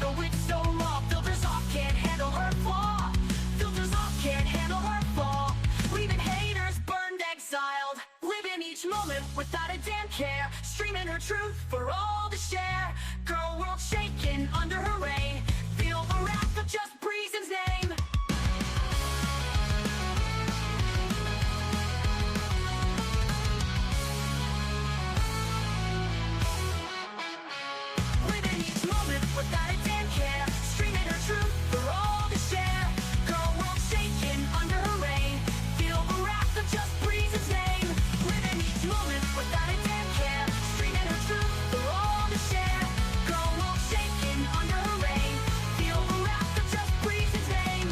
Though it's so raw, filters off, can't handle her flaw. Filters off, can't handle her flaw. Leaving haters burned, exiled. Living each moment without a damn care. Streaming her truth for all to share. Girl world shaking under her reign. Feel the wrath of just Breezen's name. Living each moment without a damn care. Streaming her truth for all to share. Girl world shaking under her reign. Feel the wrath of just Breezen's name. Living each moment without a damn care. Streaming her truth for all to share. Girl world shaking under her reign. Feel the wrath of just Breezen's name.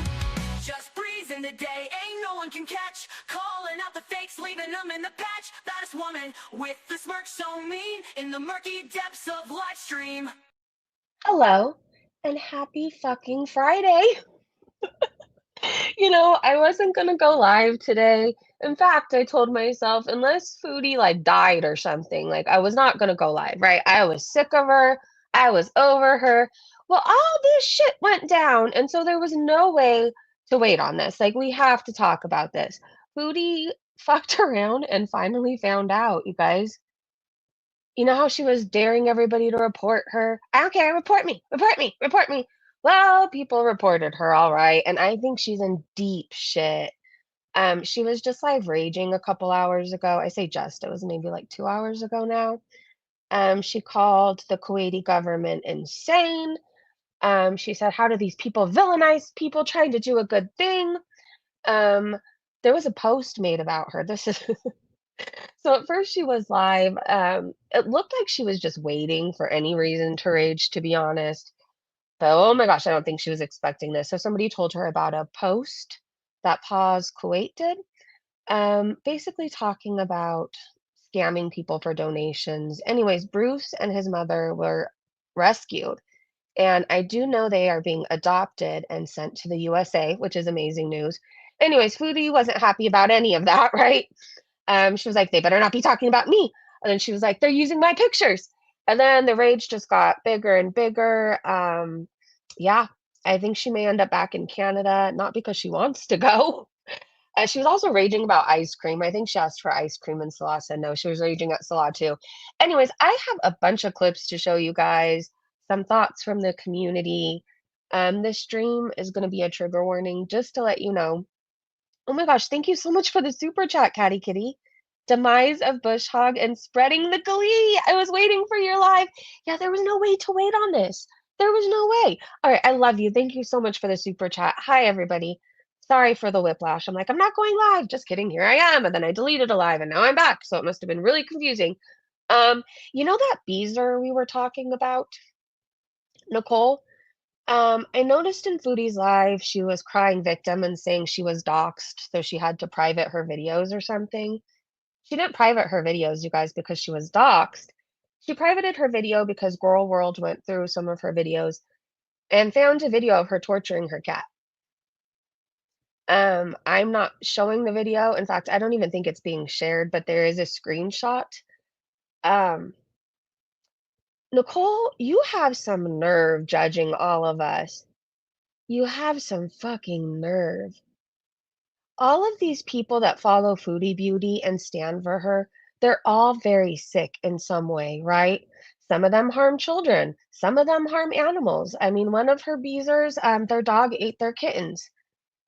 Just breeze in the day, ain't no one can catch. Calling out the fakes, leaving them in the patch. That woman with the smirk so mean in the murky depths of live stream. Hello and happy fucking Friday. I wasn't gonna go live today. In fact, I told myself, unless Foodie like died or something, like I was not gonna go live, right? I was sick of her. I was over her. Well, all this shit went down, and so there was no way to wait on this. Like, we have to talk about this. Foodie fucked around and finally found out, you guys. You know how she was daring everybody to report her? I don't care, report me, report me, report me. Well, people reported her, all right, and I think she's in deep shit. She was just like raging a couple hours ago. I say just, it was maybe like 2 hours ago now. She called the Kuwaiti government insane. She said, "How do these people villainize people trying to do a good thing?" Um, there was a post made about her. This is So at first she was live, it looked like she was just waiting for any reason to rage, to be honest. But oh my gosh, I don't think she was expecting this. So somebody told her about a post that Paws Kuwait did, basically talking about scamming people for donations. Anyways, Bruce and his mother were rescued, and I do know they are being adopted and sent to the USA, which is amazing news. Anyways, Foodie wasn't happy about any of that, right? She was like, "They better not be talking about me." And then she was like, "They're using my pictures." And then the rage just got bigger and bigger. Yeah, I think she may end up back in Canada, not because she wants to go. She was also raging about ice cream. I think she asked for ice cream and Salah said no. She was raging at Salah too. Anyways, I have a bunch of clips to show you guys, some thoughts from the community. This stream is going to be a trigger warning just to let you know. Oh my gosh, thank you so much for the super chat, Catty Kitty. Demise of Bush Hog and spreading the glee. I was waiting for your live. Yeah, there was no way to wait on this. There was no way. All right, I love you. Thank you so much for the super chat. Hi, everybody. Sorry for the whiplash. I'm like, I'm not going live. Just kidding. Here I am. And then I deleted a live and now I'm back. So it must have been really confusing. Um, you know that beezer we were talking about, Nicole? I noticed in Foodie's live she was crying victim and saying she was doxxed, so she had to private her videos or something. She didn't private her videos, you guys, because she was doxxed. She privated her video because Girl World went through some of her videos and found a video of her torturing her cat. I'm not showing the video. In fact, I don't even think it's being shared, but there is a screenshot. Um, Nicole, you have some nerve judging all of us. You have some fucking nerve. All of these people that follow Foodie Beauty and stand for her, they're all very sick in some way, right? Some of them harm children, some of them harm animals. I mean, one of her beezers, their dog ate their kittens.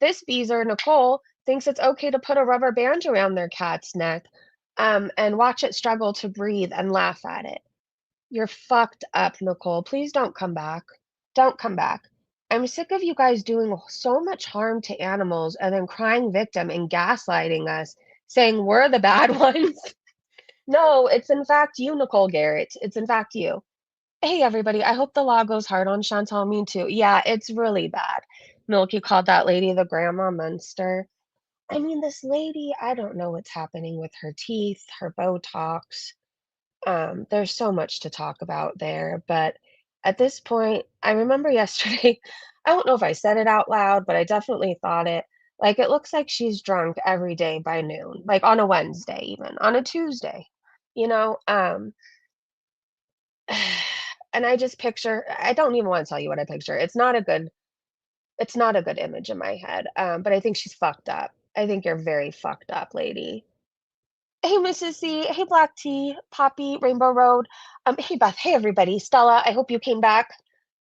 This beezer, Nicole, thinks it's okay to put a rubber band around their cat's neck, and watch it struggle to breathe and laugh at it. You're fucked up, Nicole. Please don't come back. Don't come back. I'm sick of you guys doing so much harm to animals and then crying victim and gaslighting us, saying we're the bad ones. No, it's in fact you, Nicole Garrett. It's in fact you. Hey, everybody. I hope the law goes hard on Chantal. Me too. Yeah, it's really bad. Milky called that lady the grandma monster. I mean, this lady, I don't know what's happening with her teeth, her Botox. There's so much to talk about there, but at this point, I remember yesterday, I don't know if I said it out loud, but I definitely thought it. Like, it looks like she's drunk every day by noon, like on a Wednesday, even on a Tuesday, you know? and I just picture I don't even wanna tell you what I picture. It's not a good image in my head, but I think she's fucked up. I think you're very fucked up, lady. Hey, Mrs. C. Hey, Black Tea, Poppy, Rainbow Road. Hey, Beth. Hey, everybody. Stella, I hope you came back.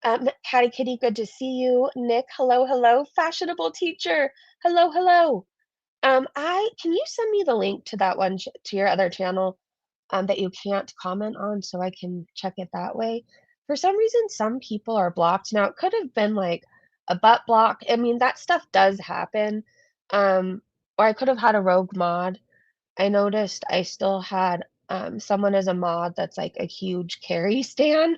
Hattie Kitty, good to see you. Nick, hello, hello. Fashionable teacher, hello, hello. I can you send me the link to that one to your other channel that you can't comment on so I can check it that way? For some reason, some people are blocked. Now, it could have been like a butt block. I mean, that stuff does happen. Um, or I could have had a rogue mod. I noticed I still had someone as a mod that's like a huge carry stan.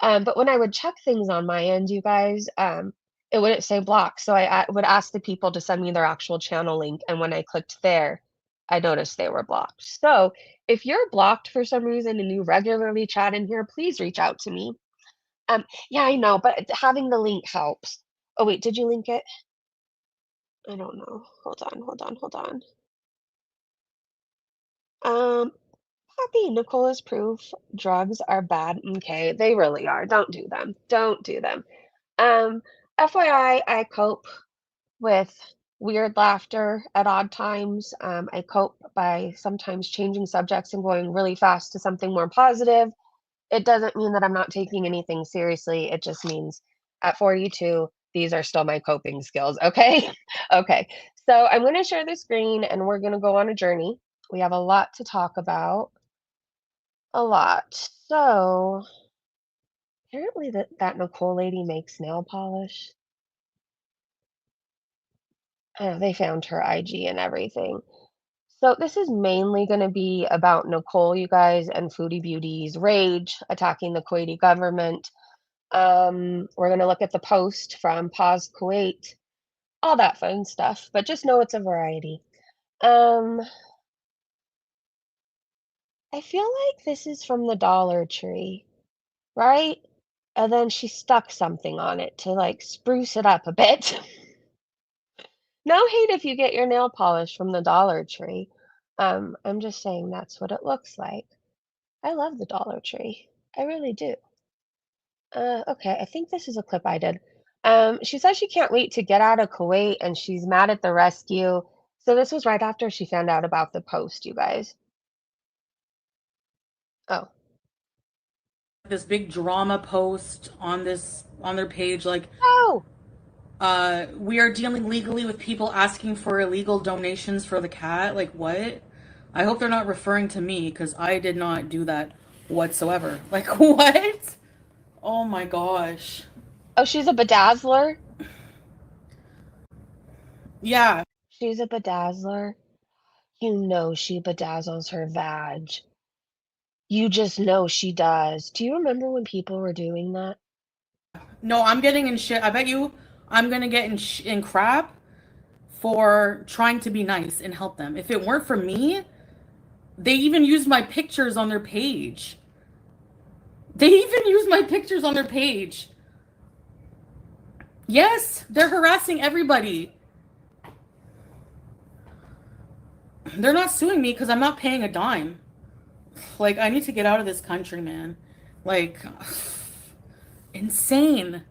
But when I would check things on my end, you guys, it wouldn't say block. So I would ask the people to send me their actual channel link. And when I clicked there, I noticed they were blocked. So if you're blocked for some reason and you regularly chat in here, please reach out to me. Yeah, I know, but having the link helps. Oh, wait, did you link it? I don't know. Hold on, hold on, hold on. Um, Happy Nicole is proof drugs are bad. Okay, they really are. Don't do them. Don't do them. Um, FYI, I cope with weird laughter at odd times. I cope by sometimes changing subjects and going really fast to something more positive. It doesn't mean that I'm not taking anything seriously. It just means at 42, these are still my coping skills. Okay. Okay. So I'm going to share the screen and we're going to go on a journey. We have a lot to talk about. A lot. So apparently that Nicole lady makes nail polish. They found her IG and everything. So this is mainly going to be about Nicole, you guys, and Foodie Beauty's rage attacking the Kuwaiti government. We're going to look at the post from Paws, Kuwait, all that fun stuff, but just know it's a variety. Um, I feel like this is from the Dollar Tree, right? And then she stuck something on it to like spruce it up a bit. No hate if you get your nail polish from the Dollar Tree. I'm just saying that's what it looks like. I love the Dollar Tree. I really do. Okay, I think this is a clip I did. She says she can't wait to get out of Kuwait and she's mad at the rescue. So this was right after she found out about the post, you guys. Oh, This big drama post on their page like oh, we are dealing legally with people asking for illegal donations for the cat. Like, what? I hope they're not referring to me because I did not do that whatsoever. Like, what? Oh my gosh. oh, she's a bedazzler. Yeah. She's a bedazzler. You know she bedazzles her vag. You just know she does. Do you remember when people were doing that? No, I'm getting in shit. I bet you I'm gonna get in crap for trying to be nice and help them. If it weren't for me, they even used my pictures on their page. They even used my pictures on their page. Yes, they're harassing everybody. They're not suing me because I'm not paying a dime. Like, I need to get out of this country, man. Like, insane.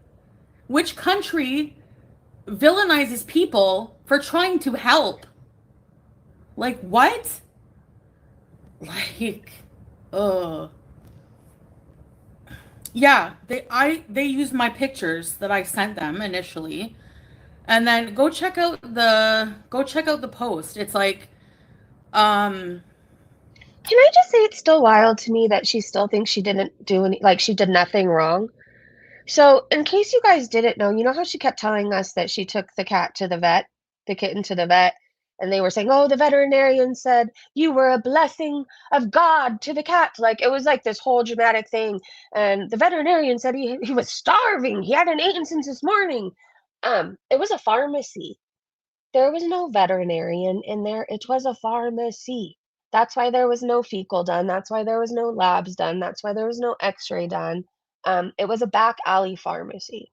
Which country villainizes people for trying to help? Like, what? Like, ugh. Yeah, they used my pictures that I sent them initially. And then go check out the post. It's like um Can I just say it's still wild to me that she still thinks she didn't do any, like she did nothing wrong? So, in case you guys didn't know, you know how she kept telling us that she took the cat to the vet, the kitten to the vet, and they were saying, "Oh, the veterinarian said you were a blessing of God to the cat." Like it was like this whole dramatic thing, and the veterinarian said he was starving. He hadn't eaten since this morning. It was a pharmacy. There was no veterinarian in there. It was a pharmacy. That's why there was no fecal done. That's why there was no labs done. That's why there was no x-ray done. It was a back alley pharmacy.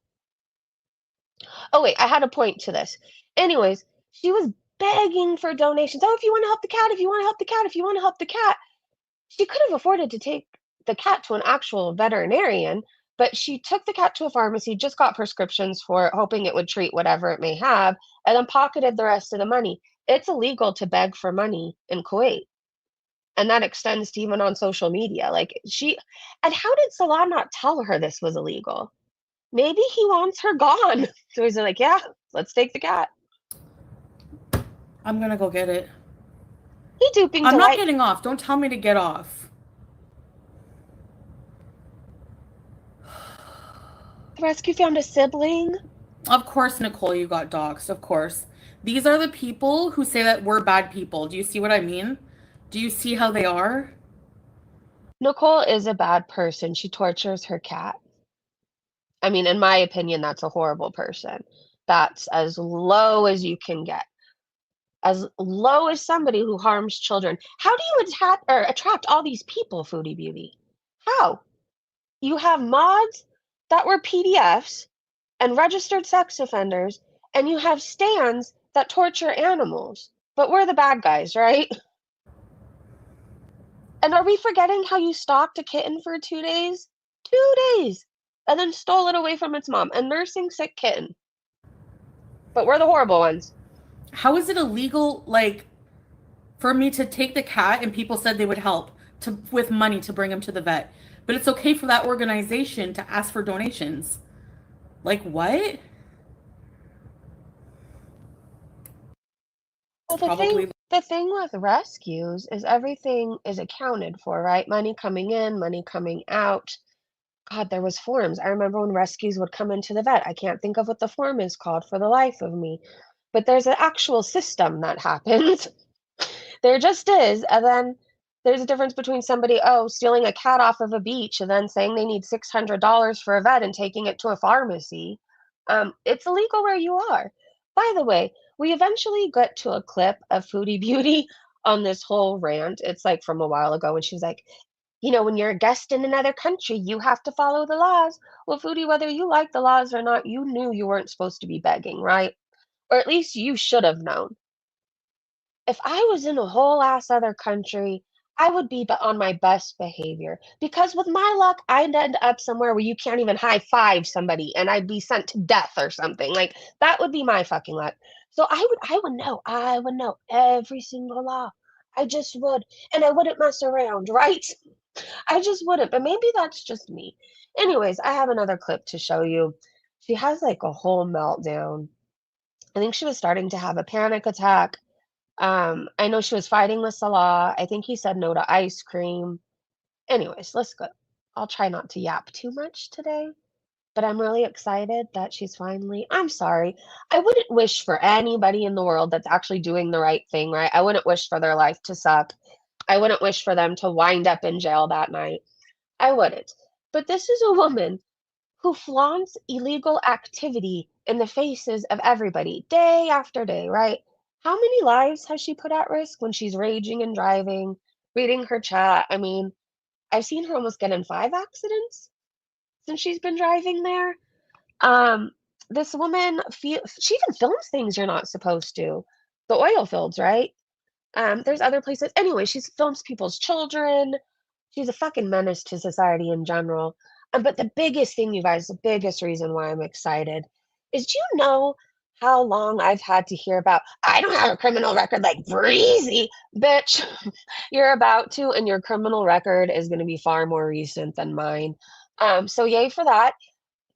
Oh, wait, I had a point to this. Anyways, she was begging for donations. Oh, if you want to help the cat, if you want to help the cat, if you want to help the cat. She could have afforded to take the cat to an actual veterinarian, but she took the cat to a pharmacy, just got prescriptions for it, hoping it would treat whatever it may have, and then pocketed the rest of the money. It's illegal to beg for money in Kuwait. And that extends to even on social media. And how did Salah not tell her this was illegal? Maybe he wants her gone. So he's like, yeah, let's take the cat. I'm gonna go get it. He duping I'm not Delight. getting off. Don't tell me to get off. The rescue found a sibling. Of course, Nicole, you got doxxed. Of course. These are the people who say that we're bad people. Do you see what I mean? Do you see how they are? Nicole is a bad person. She tortures her cat. I mean, in my opinion, that's a horrible person. That's as low as you can get. As low as somebody who harms children. How do you attract all these people, Foodie Beauty? How? You have mods that were PDFs and registered sex offenders, and you have stands that torture animals. But we're the bad guys, right? And are we forgetting how you stalked a kitten for 2 days? 2 days! And then stole it away from its mom, a nursing sick kitten. But we're the horrible ones. How is it illegal, like, for me to take the cat and people said they would help with money to bring him to the vet? But it's okay for that organization to ask for donations. Like, what? Well, It's probably the thing with rescues is everything is accounted for, right? Money coming in, money coming out. God, there was forms. I remember when rescues would come into the vet. I can't think of what the form is called for the life of me. But there's an actual system that happens. There just is. And then there's a difference between somebody, stealing a cat off of a beach and then saying they need $600 for a vet and taking it to a pharmacy. It's illegal where you are. By the way, we eventually get to a clip of Foodie Beauty on this whole rant. It's like from a while ago when she was like, when you're a guest in another country, you have to follow the laws. Well, Foodie, whether you like the laws or not, you knew you weren't supposed to be begging, right? Or at least you should have known. If I was in a whole ass other country, I would be on my best behavior because with my luck, I'd end up somewhere where you can't even high five somebody and I'd be sent to death or something. Like that would be my fucking luck. So I would know every single law. I just would. And I wouldn't mess around, right? I just wouldn't. But maybe that's just me. Anyways, I have another clip to show you. She has like a whole meltdown. I think she was starting to have a panic attack. I know she was fighting with Salah. I think he said no to ice cream. Anyways, let's go. I'll try not to yap too much today, but I'm really excited that she's finally. I'm sorry. I wouldn't wish for anybody in the world that's actually doing the right thing, right? I wouldn't wish for their life to suck. I wouldn't wish for them to wind up in jail that night. I wouldn't. But this is a woman who flaunts illegal activity in the faces of everybody day after day, right? How many lives has she put at risk when she's raging and driving, reading her chat? I mean, I've seen her almost get in 5 accidents since she's been driving there. Um, this woman, she even films things you're not supposed to. The oil fields, right? There's other places. Anyway, she films people's children. She's a fucking menace to society in general. But the biggest thing, you guys, the biggest reason why I'm excited is do you know how long I've had to hear about, I don't have a criminal record like Breezy, bitch. You're about to, and your criminal record is going to be far more recent than mine. So yay for that.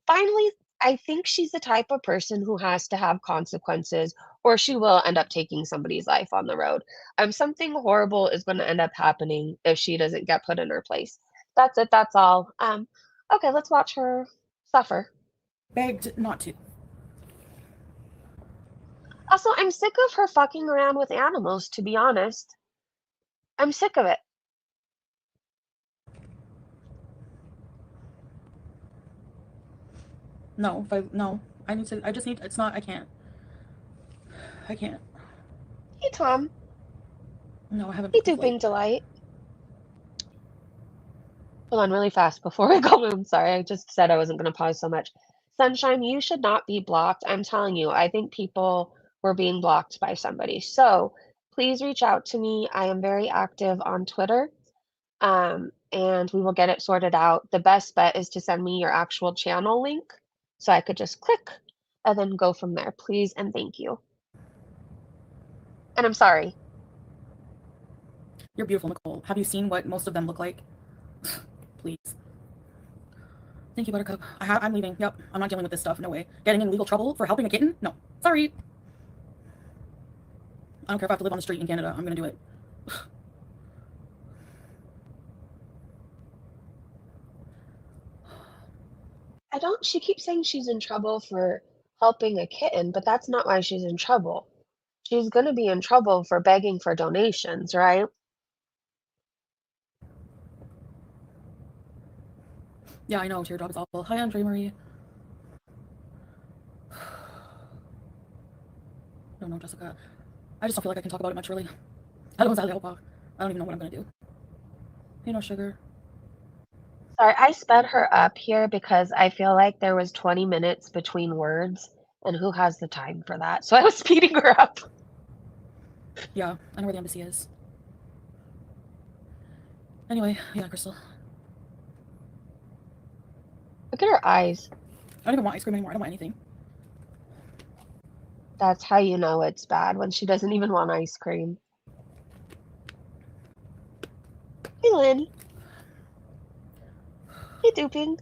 Finally, I think she's the type of person who has to have consequences or she will end up taking somebody's life on the road. Something horrible is going to end up happening if she doesn't get put in her place. That's it. That's all. Okay, let's watch her suffer. begged not to. Also, I'm sick of her fucking around with animals, to be honest. I'm sick of it. No, no. I just need, it's not, I can't. I can't. Hey, Tom. No, I haven't Hey, booked a Duping flight. Delight. Hold on really fast before we go. I'm sorry, I just said I wasn't going to pause so much. Sunshine, you should not be blocked. I'm telling you, I think people were being blocked by somebody. So please reach out to me. I am very active on Twitter. and we will get it sorted out. The best bet is to send me your actual channel link so I could just click and then go from there. Please and thank you. And I'm sorry. You're beautiful, Nicole. Have you seen what most of them look like? Please. Thank you, Buttercup. I'm leaving. Yep, I'm not dealing with this stuff. No way. Getting in legal trouble for helping a kitten? No. Sorry. I don't care if I have to live on the street in Canada. I'm gonna do it. She keeps saying she's in trouble for helping a kitten, but that's not why she's in trouble. She's gonna be in trouble for begging for donations, right? Yeah, I know. Teardrop is awful. Hi, Andre Marie. No, no, Jessica. I just don't feel like I can talk about it much, really. I don't even know what I'm gonna do. You know, sugar. Sorry, I sped her up here because I feel like there was 20 minutes between words, and who has the time for that? So I was speeding her up. Yeah, I know where the embassy is. Anyway, yeah, Crystal. Look at her eyes. I don't even want ice cream anymore. I don't want anything. That's how you know it's bad, when she doesn't even want ice cream. Hey, Lynn. Hey, Duping.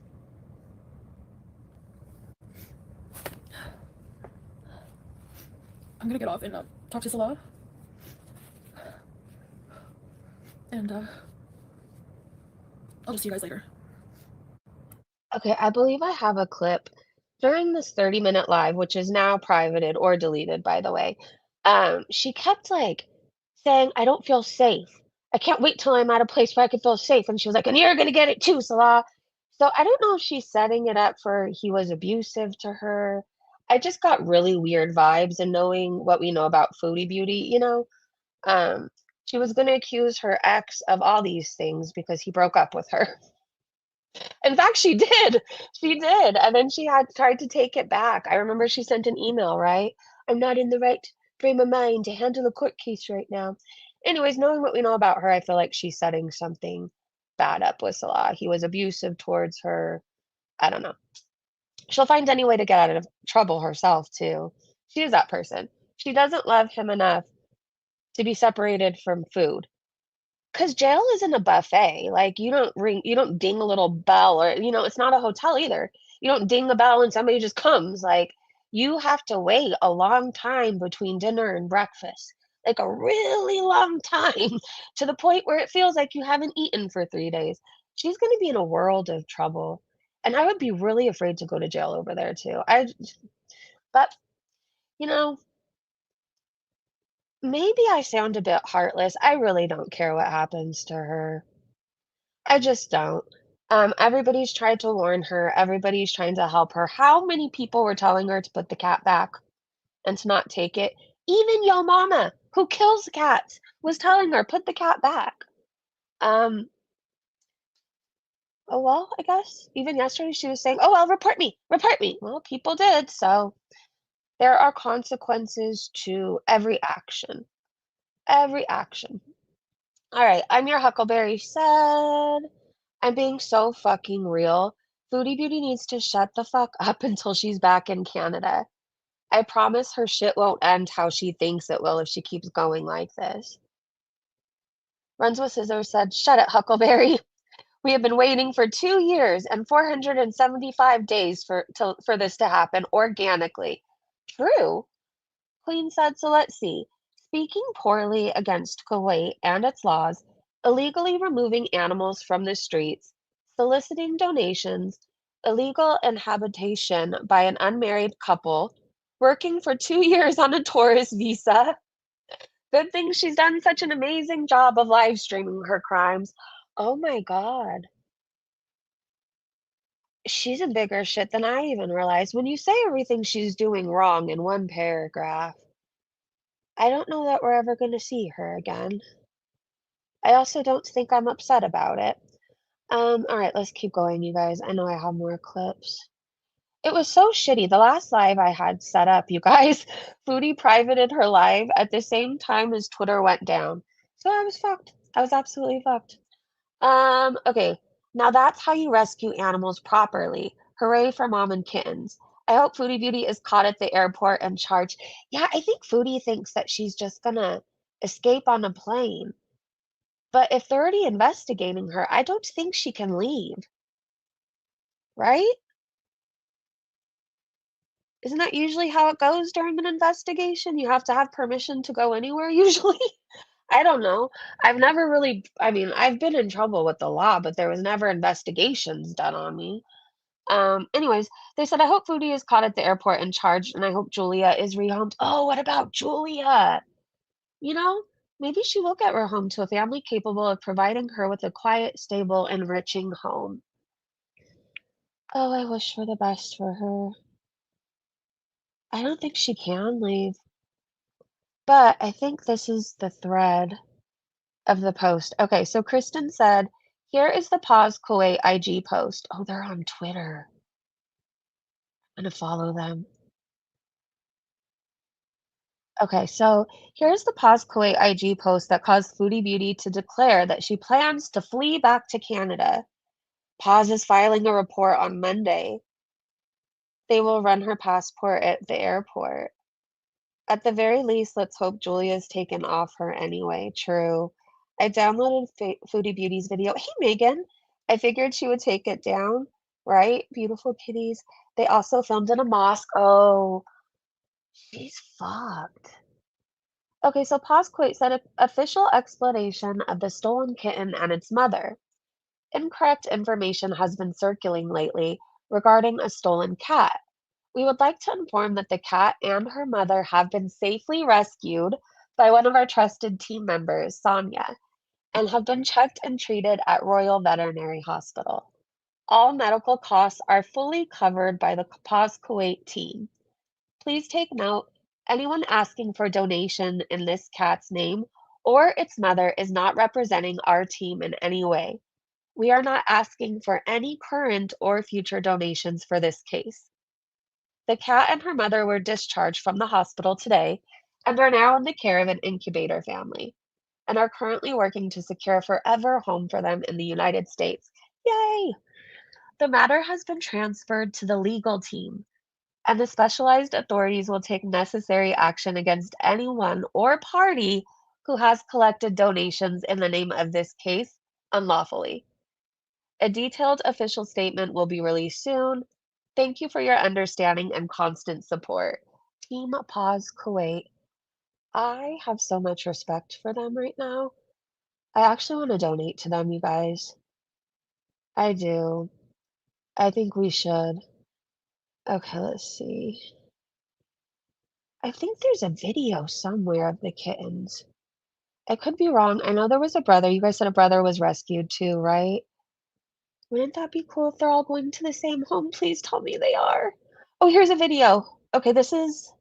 I'm gonna get off and talk to Salah. And I'll just see you guys later. Okay, I believe I have a clip during this 30-minute live, which is now privated or deleted, by the way. She kept like saying, I don't feel safe. I can't wait till I'm at a place where I can feel safe. And she was like, and you're gonna get it too, Salah. So I don't know if she's setting it up for he was abusive to her. I just got really weird vibes, and knowing what we know about Foodie Beauty, um, she was gonna accuse her ex of all these things because he broke up with her. In fact, she did. She did. And then she had tried to take it back. I remember she sent an email, right? I'm not in the right frame of mind to handle a court case right now. Anyways, knowing what we know about her, I feel like she's setting something bad up with Salah. He was abusive towards her. I don't know. She'll find any way to get out of trouble herself, too. She is that person. She doesn't love him enough to be separated from food. 'Cause jail isn't a buffet, like, you don't ding a little bell, or it's not a hotel either. You don't ding the bell and somebody just comes, like, you have to wait a long time between dinner and breakfast, like, a really long time, to the point where it feels like you haven't eaten for 3 days. She's gonna be in a world of trouble, and I would be really afraid to go to jail over there too. But, you know, maybe I sound a bit heartless. I really don't care what happens to her. I just don't. Everybody's tried to warn her. Everybody's trying to help her. How many people were telling her to put the cat back and to not take it? Even yo mama, who kills cats, was telling her, put the cat back. Um, oh well, I guess. Even yesterday she was saying, oh well, report me, report me. Well, people did, so there are consequences to every action. Every action. All right, I'm your Huckleberry said. I'm being so fucking real. Foodie Beauty needs to shut the fuck up until she's back in Canada. I promise her shit won't end how she thinks it will if she keeps going like this. Runs with Scissors said, shut it, Huckleberry. We have been waiting for 2 years and 475 days for this to happen organically. True. Queen said, so let's see. Speaking poorly against Kuwait and its laws, illegally removing animals from the streets, soliciting donations, illegal inhabitation by an unmarried couple, working for 2 years on a tourist visa. Good thing she's done such an amazing job of live streaming her crimes. Oh my God. She's in bigger shit than I even realized. When you say everything she's doing wrong in one paragraph, I don't know that we're ever going to see her again. I also don't think I'm upset about it. All right, let's keep going, you guys. I know I have more clips. It was so shitty. The last live I had set up, you guys, Foodie privated her live at the same time as Twitter went down. So I was fucked. I was absolutely fucked. Okay. Now that's how you rescue animals properly. Hooray for mom and kittens. I hope Foodie Beauty is caught at the airport and charged. Yeah, I think Foodie thinks that she's just gonna escape on a plane. But if they're already investigating her, I don't think she can leave, right? Isn't that usually how it goes during an investigation? You have to have permission to go anywhere usually? I don't know. I've never really, I mean, I've been in trouble with the law, but there was never investigations done on me. Anyways, they said, I hope Foodie is caught at the airport and charged, and I hope Julia is rehomed. Oh, what about Julia? You know, maybe she will get rehomed to a family capable of providing her with a quiet, stable, enriching home. Oh, I wish for the best for her. I don't think she can leave, but I think this is the thread of the post. Okay, so Kristen said, here is the Paws Kuwait IG post. Oh, they're on Twitter. I'm gonna follow them. Okay, so here's the Paws Kuwait IG post that caused Foodie Beauty to declare that she plans to flee back to Canada. Paws is filing a report on Monday. They will run her passport at the airport. At the very least, let's hope Julia's taken off her anyway. True. I downloaded Foodie Beauty's video. Hey, Megan. I figured she would take it down, right? Beautiful kitties. They also filmed in a mosque. Oh, she's fucked. Okay, so Paws Quate said official explanation of the stolen kitten and its mother. Incorrect information has been circulating lately regarding a stolen cat. We would like to inform that the cat and her mother have been safely rescued by one of our trusted team members, Sonia, and have been checked and treated at Royal Veterinary Hospital. All medical costs are fully covered by the Paws Kuwait team. Please take note, anyone asking for donation in this cat's name or its mother is not representing our team in any way. We are not asking for any current or future donations for this case. The cat and her mother were discharged from the hospital today and are now in the care of an incubator family and are currently working to secure a forever home for them in the United States. Yay! The matter has been transferred to the legal team, and the specialized authorities will take necessary action against anyone or party who has collected donations in the name of this case unlawfully. A detailed official statement will be released soon. Thank you for your understanding and constant support. Team Paws Kuwait. I have so much respect for them right now. I actually want to donate to them, you guys. I do. I think we should. Okay, let's see. I think there's a video somewhere of the kittens. I could be wrong. I know there was a brother. You guys said a brother was rescued too, right? Wouldn't that be cool if they're all going to the same home? Please tell me they are. Oh, here's a video. Okay, this is,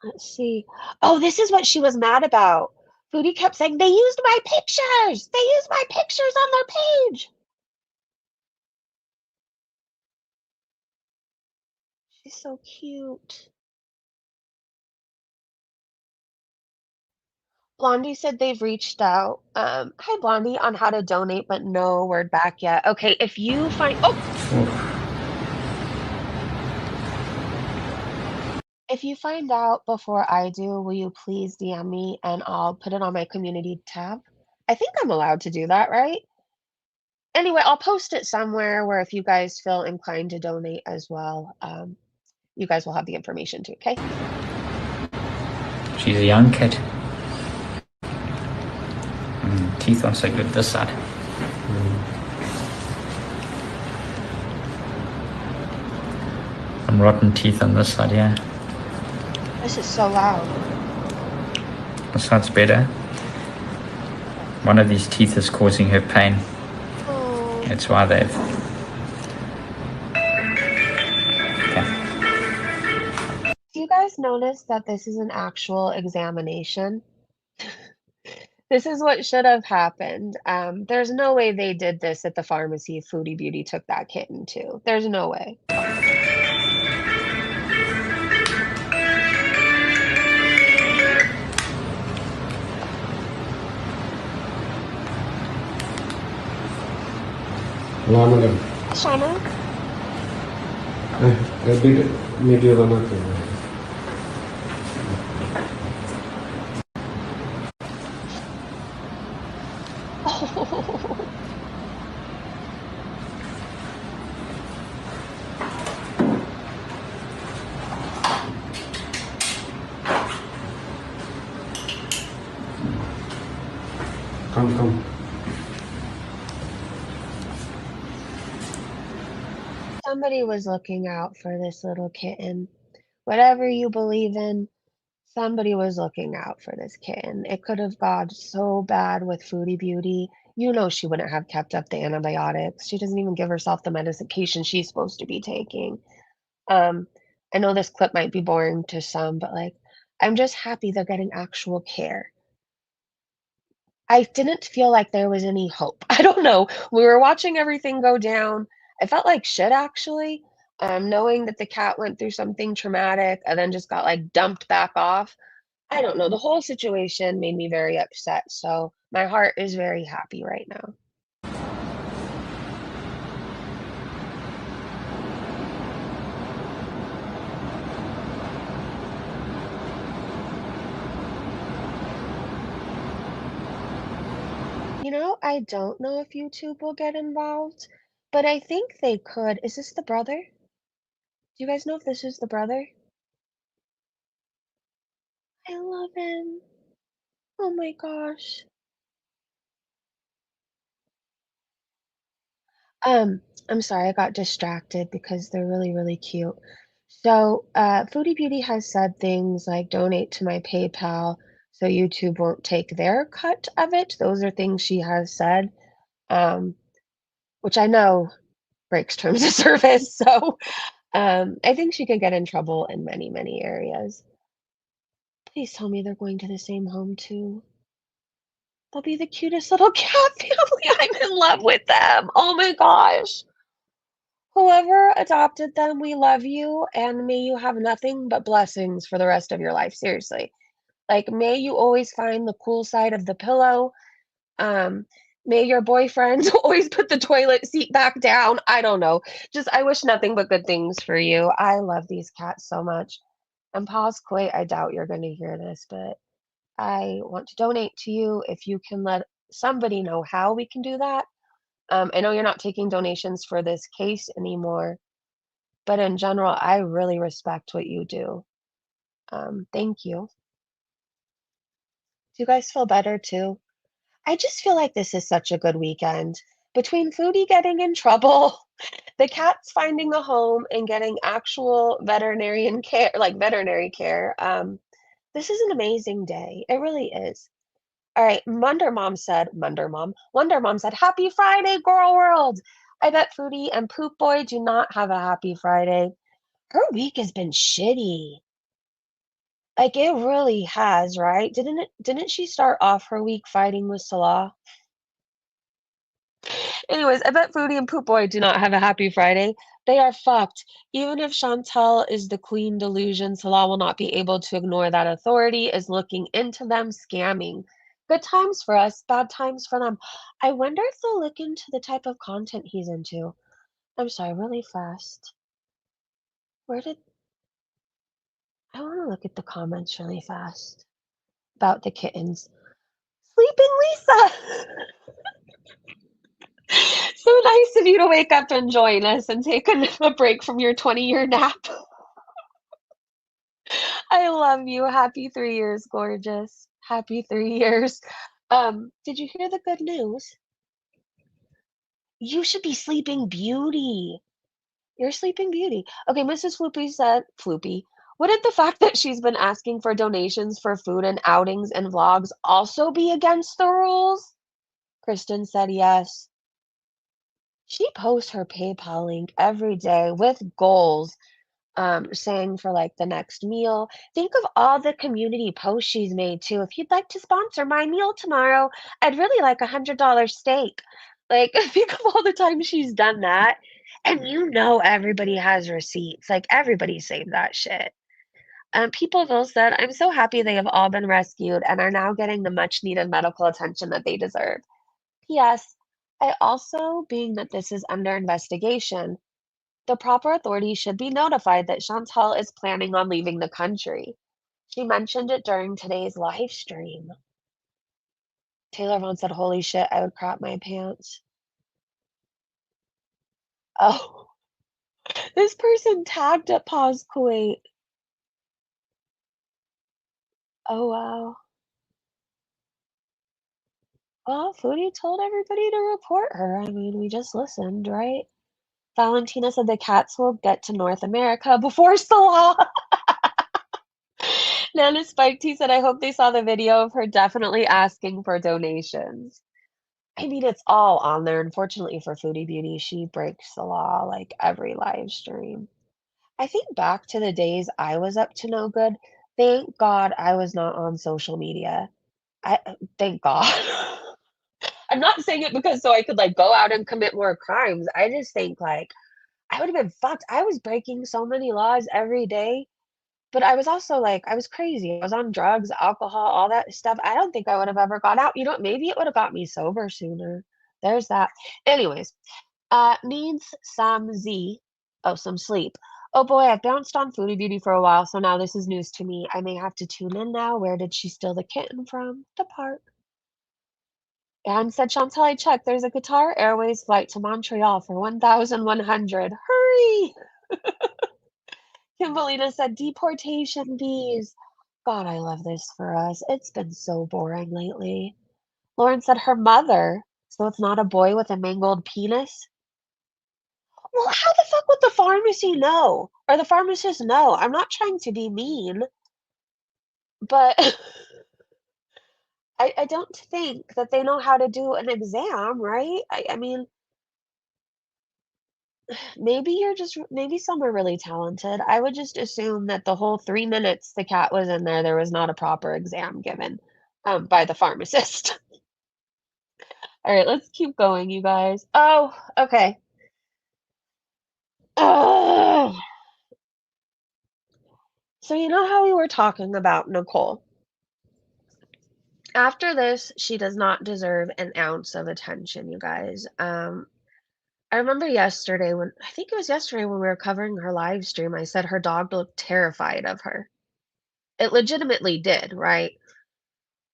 let's see. Oh, this is what she was mad about. Foodie kept saying, they used my pictures. They used my pictures on their page. She's so cute. Blondie said they've reached out. Hi Blondie, on how to donate, but no word back yet. Okay, if you find if you find out before I do, will you please DM me and I'll put it on my community tab? I think I'm allowed to do that, right? Anyway, I'll post it somewhere where if you guys feel inclined to donate as well, you guys will have the information too, okay? She's a young kid. Teeth aren't so good this side. Some rotten teeth on this side, yeah. This is so loud. This side's better. One of these teeth is causing her pain. Oh. That's why they've... Okay. Do you guys notice that this is an actual examination? This is what should have happened. There's no way they did this at the pharmacy Foodie Beauty took that kitten to. There's no way. Ramadan. Shauna? Every video बनाते हैं. Oh. Come. Somebody was looking out for this little kitten. Whatever you believe in, somebody was looking out for this kitten. It could have gone so bad with Foodie Beauty. You know she wouldn't have kept up the antibiotics. She doesn't even give herself the medication she's supposed to be taking. Um, I know this clip might be boring to some, but like, I'm just happy they're getting actual care. I didn't feel like there was any hope. I don't know. We were watching everything go down. I felt like shit actually. Knowing that the cat went through something traumatic and then just got like dumped back off. I don't know. The whole situation made me very upset. So my heart is very happy right now. You know, I don't know if YouTube will get involved, but I think they could. Is this the brother? Do you guys know if this is the brother? I love him. Oh my gosh. I'm sorry, I got distracted because they're really, really cute. So, Foodie Beauty has said things like donate to my PayPal so YouTube won't take their cut of it. Those are things she has said, um, which I know breaks terms of service. So, I think she could get in trouble in many, many areas. Please tell me they're going to the same home too. They'll be the cutest little cat family. I'm in love with them. Oh my gosh. Whoever adopted them, we love you, and may you have nothing but blessings for the rest of your life, seriously. Like, may you always find the cool side of the pillow. Um, may your boyfriend always put the toilet seat back down. I don't know. Just, I wish nothing but good things for you. I love these cats so much. And Paws, Kuwait, I doubt you're going to hear this, but I want to donate to you. If you can let somebody know how we can do that. I know you're not taking donations for this case anymore, but in general, I really respect what you do. Thank you. Do you guys feel better too? I just feel like this is such a good weekend. Between Foodie getting in trouble, the cats finding a home, and getting actual veterinarian care, like veterinary care, this is an amazing day. It really is. All right, Wonder Mom said, Happy Friday, Girl World. I bet Foodie and Poop Boy do not have a happy Friday. Her week has been shitty. Like it really has, right? Didn't she start off her week fighting with Salah? Anyways, I bet Foodie and Poop Boy do not have a happy Friday. They are fucked. Even if Chantel is the queen delusion, Salah will not be able to ignore that authority is looking into them scamming. Good times for us, bad times for them. I wonder if they'll look into the type of content he's into. I'm sorry, really fast. Where did I want to look at the comments really fast about the kittens? Sleeping Lisa! So nice of you to wake up and join us and take a break from your 20-year nap. I love you. Happy 3 years, gorgeous. Happy 3 years. Did you hear the good news? You should be Sleeping Beauty. You're Sleeping Beauty. Okay, Mrs. Floopy said, Floopy, wouldn't the fact that she's been asking for donations for food and outings and vlogs also be against the rules? Kristen said yes. She posts her PayPal link every day with goals, saying for like the next meal. Think of all the community posts she's made too. If you'd like to sponsor my meal tomorrow, I'd really like $100 steak. Like, think of all the times she's done that. And you know everybody has receipts. Like everybody saved that shit. Peopleville said, I'm so happy they have all been rescued and are now getting the much needed medical attention that they deserve. P.S. I also, being that this is under investigation, the proper authorities should be notified that Chantal is planning on leaving the country. She mentioned it during today's live stream. Taylor Vaughn said, "Holy shit, I would crap my pants." Oh, this person tagged at Paws Kuwait. Oh, wow. Well, Foodie told everybody to report her. I mean, we just listened, right? Valentina said the cats will get to North America before Salah. Nana Spiked, he said, "I hope they saw the video of her definitely asking for donations." I mean, it's all on there. Unfortunately for Foodie Beauty, she breaks the law like every live stream. I think back to the days I was up to no good. Thank God I was not on social media. Thank God. I'm not saying it because so I could like go out and commit more crimes. I just think like I would have been fucked. I was breaking so many laws every day, but I was also like I was crazy. I was on drugs, alcohol, all that stuff. I don't think I would have ever got out. You know, maybe it would have got me sober sooner. There's that. Anyways, needs some some sleep. Oh boy, I've bounced on Foodie Beauty for a while, so now this is news to me. I may have to tune in now. Where did she steal the kitten from? The park. And said Chantal, I checked. There's a Qatar Airways flight to Montreal for 1,100. Hurry! Kimberlina said deportation bees. God, I love this for us. It's been so boring lately. Lauren said her mother. So it's not a boy with a mangled penis? Well, how the fuck would the pharmacy know? Or the pharmacist know? I'm not trying to be mean, but I don't think that they know how to do an exam, right? I mean, maybe some are really talented. I would just assume that the whole 3 minutes the cat was in there, there was not a proper exam given by the pharmacist. All right, let's keep going, you guys. Oh, okay. Ugh. So you know how we were talking about Nicole? After this, she does not deserve an ounce of attention, you guys. I remember yesterday when I think it was yesterday when we were covering her live stream, I said her dog looked terrified of her. It legitimately did, right?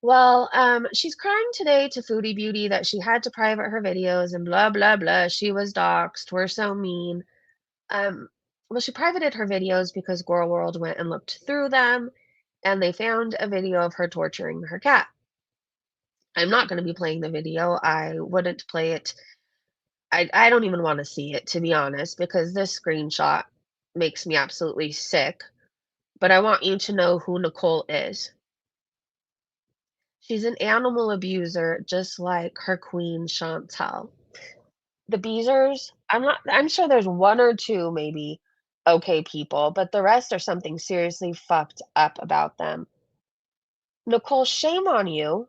Well, she's crying today to Foodie Beauty that she had to private her videos and blah blah blah. She was doxxed. We're so mean. Um, well, she privated her videos because Girl World went and looked through them, and they found a video of her torturing her cat. I'm not going to be playing the video. I wouldn't play it. I don't even want to see it, to be honest, because this screenshot makes me absolutely sick. But I want you to know who Nicole is. She's an animal abuser, just like her queen, Chantel. The Beezers, I'm sure there's one or two maybe okay people, but the rest are something seriously fucked up about them. Nicole, shame on you.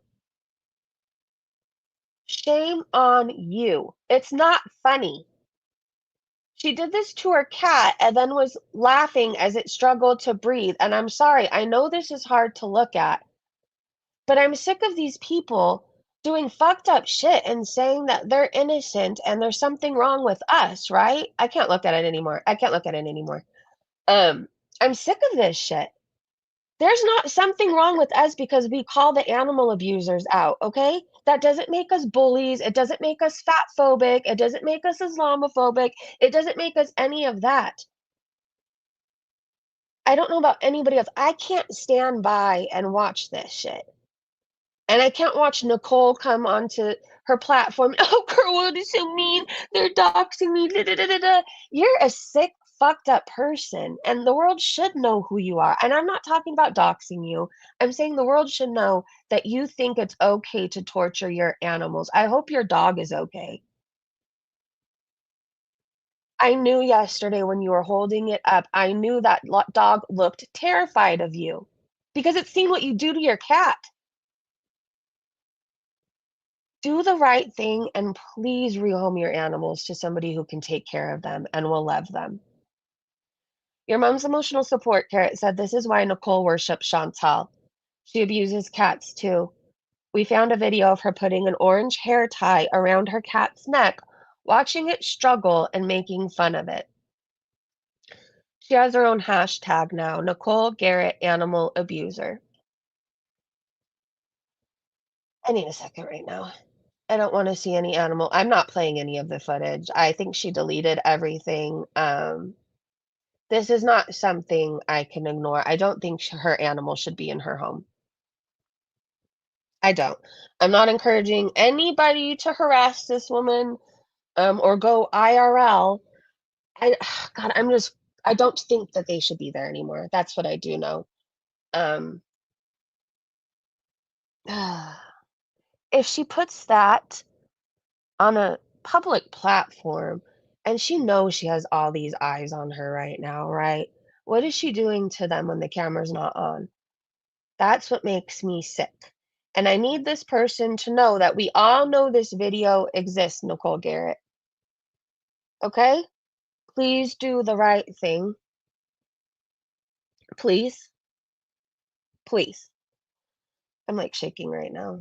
Shame on you. It's not funny. She did this to her cat and then was laughing as it struggled to breathe. And I'm sorry, I know this is hard to look at, but I'm sick of these people doing fucked up shit and saying that they're innocent and there's something wrong with us, right? I can't look at it anymore. I can't look at it anymore. Um, I'm sick of this shit. There's not something wrong with us because we call the animal abusers out, okay? That doesn't make us bullies. It doesn't make us fat phobic. It doesn't make us Islamophobic. It doesn't make us any of that. I don't know about anybody else. I can't stand by and watch this shit. And I can't watch Nicole come onto her platform. Oh, Kerwood is so mean. They're doxing me. Da, da, da, da, da. You're a sick, fucked up person, and the world should know who you are. And I'm not talking about doxing you. I'm saying the world should know that you think it's okay to torture your animals. I hope your dog is okay. I knew yesterday when you were holding it up, I knew that dog looked terrified of you because it's seen what you do to your cat. Do the right thing and please rehome your animals to somebody who can take care of them and will love them. Your mom's emotional support carrot said this is why Nicole worships Chantal. She abuses cats too. We found a video of her putting an orange hair tie around her cat's neck, watching it struggle and making fun of it. She has her own hashtag now, Nicole Garrett Animal Abuser. I need a second right now. I don't want to see any animal. I'm not playing any of the footage. I think she deleted everything. This is not something I can ignore. I don't think her animal should be in her home. I don't. I'm not encouraging anybody to harass this woman or go IRL. God, I don't think that they should be there anymore. That's what I do know. Um, if she puts that on a public platform and she knows she has all these eyes on her right now, right? What is she doing to them when the camera's not on? That's what makes me sick. And I need this person to know that we all know this video exists, Nicole Garrett. Okay? Please do the right thing. Please. Please. I'm like shaking right now.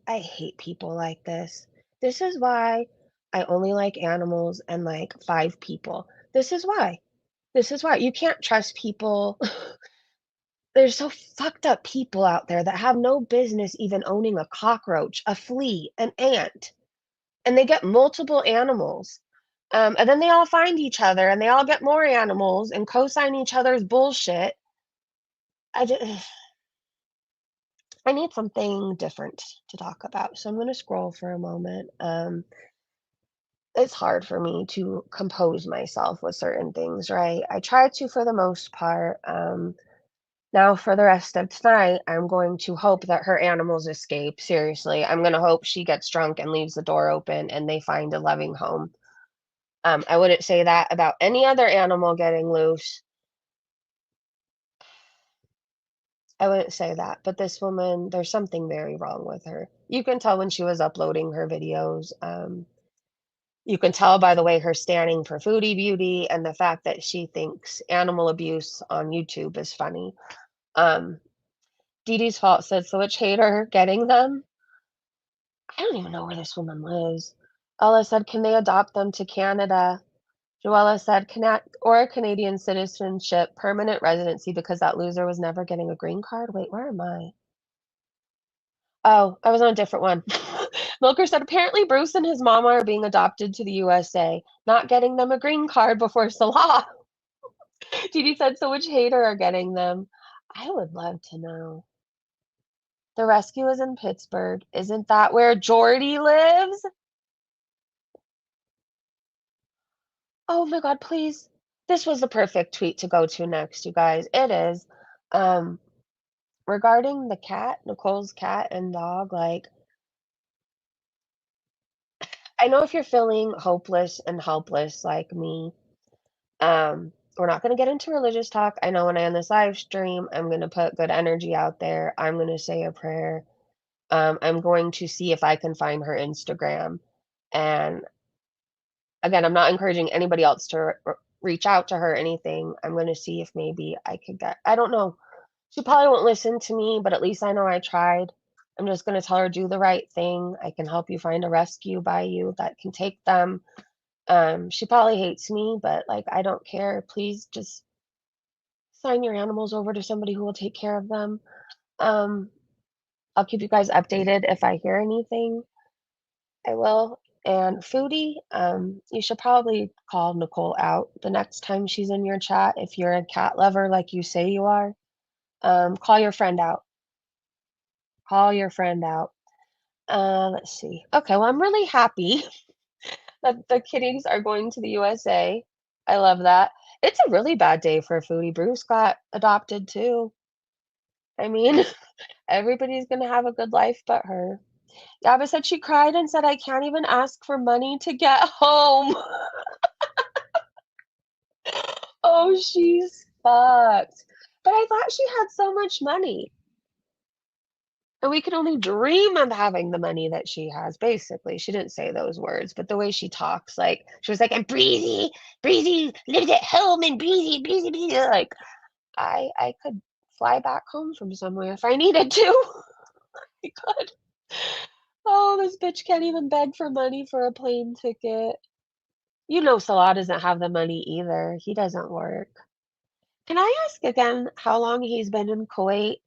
I hate people like this. This is why I only like animals and like 5 people. This is why. This is why. You can't trust people. There's so fucked up people out there that have no business even owning a cockroach, a flea, an ant, and they get multiple animals. And then they all find each other and they all get more animals and co-sign each other's bullshit. I need something different to talk about, so I'm gonna scroll for a moment. It's hard for me to compose myself with certain things, right? I try to for the most part. Now for the rest of tonight, I'm going to hope that her animals escape. Seriously, I'm gonna hope she gets drunk and leaves the door open and they find a loving home. I wouldn't say that about any other animal getting loose. I wouldn't say that, but this woman, there's something very wrong with her. You can tell when she was uploading her videos. You can tell by the way her standing for Foodie Beauty and the fact that she thinks animal abuse on YouTube is funny. Dee Dee's Fault said, so which hater getting them? I don't even know where this woman lives. Ella said, can they adopt them to Canada? Joella said, or a Canadian citizenship, permanent residency, because that loser was never getting a green card. Wait, where am I? Oh, I was on a different one. Milker said, apparently Bruce and his mama are being adopted to the USA, not getting them a green card before Salah. Dee said, so which hater are getting them? I would love to know. The rescue is in Pittsburgh. Isn't that where Jordy lives? Oh my God, please. This was the perfect tweet to go to next, you guys. It is. Regarding the cat, Nicole's cat and dog, like, I know if you're feeling hopeless and helpless like me, we're not going to get into religious talk. I know when I end this live stream, I'm going to put good energy out there. I'm going to say a prayer. I'm going to see if I can find her Instagram. And again, I'm not encouraging anybody else to reach out to her or anything. I'm going to see if maybe I could get, I don't know. She probably won't listen to me, but at least I know I tried. I'm just going to tell her, do the right thing. I can help you find a rescue by you that can take them. She probably hates me, but like, I don't care. Please just sign your animals over to somebody who will take care of them. I'll keep you guys updated if I hear anything. I will. And Foodie, you should probably call Nicole out the next time she's in your chat. If you're a cat lover like you say you are, call your friend out. Call your friend out. Let's see. Okay, well, I'm really happy that the kitties are going to the USA. I love that. It's a really bad day for Foodie. Bruce got adopted too. I mean, everybody's gonna have a good life but her. Yaba said she cried and said, I can't even ask for money to get home. Oh, she's fucked. But I thought she had so much money. And we could only dream of having the money that she has, basically. She didn't say those words, but the way she talks, like, she was like, and Breezy lives at home and Breezy. Like, I could fly back home from somewhere if I needed to. I could. Oh, this bitch can't even beg for money for a plane ticket. You know Salah doesn't have the money either. He doesn't work. Can I ask again how long he's been in Kuwait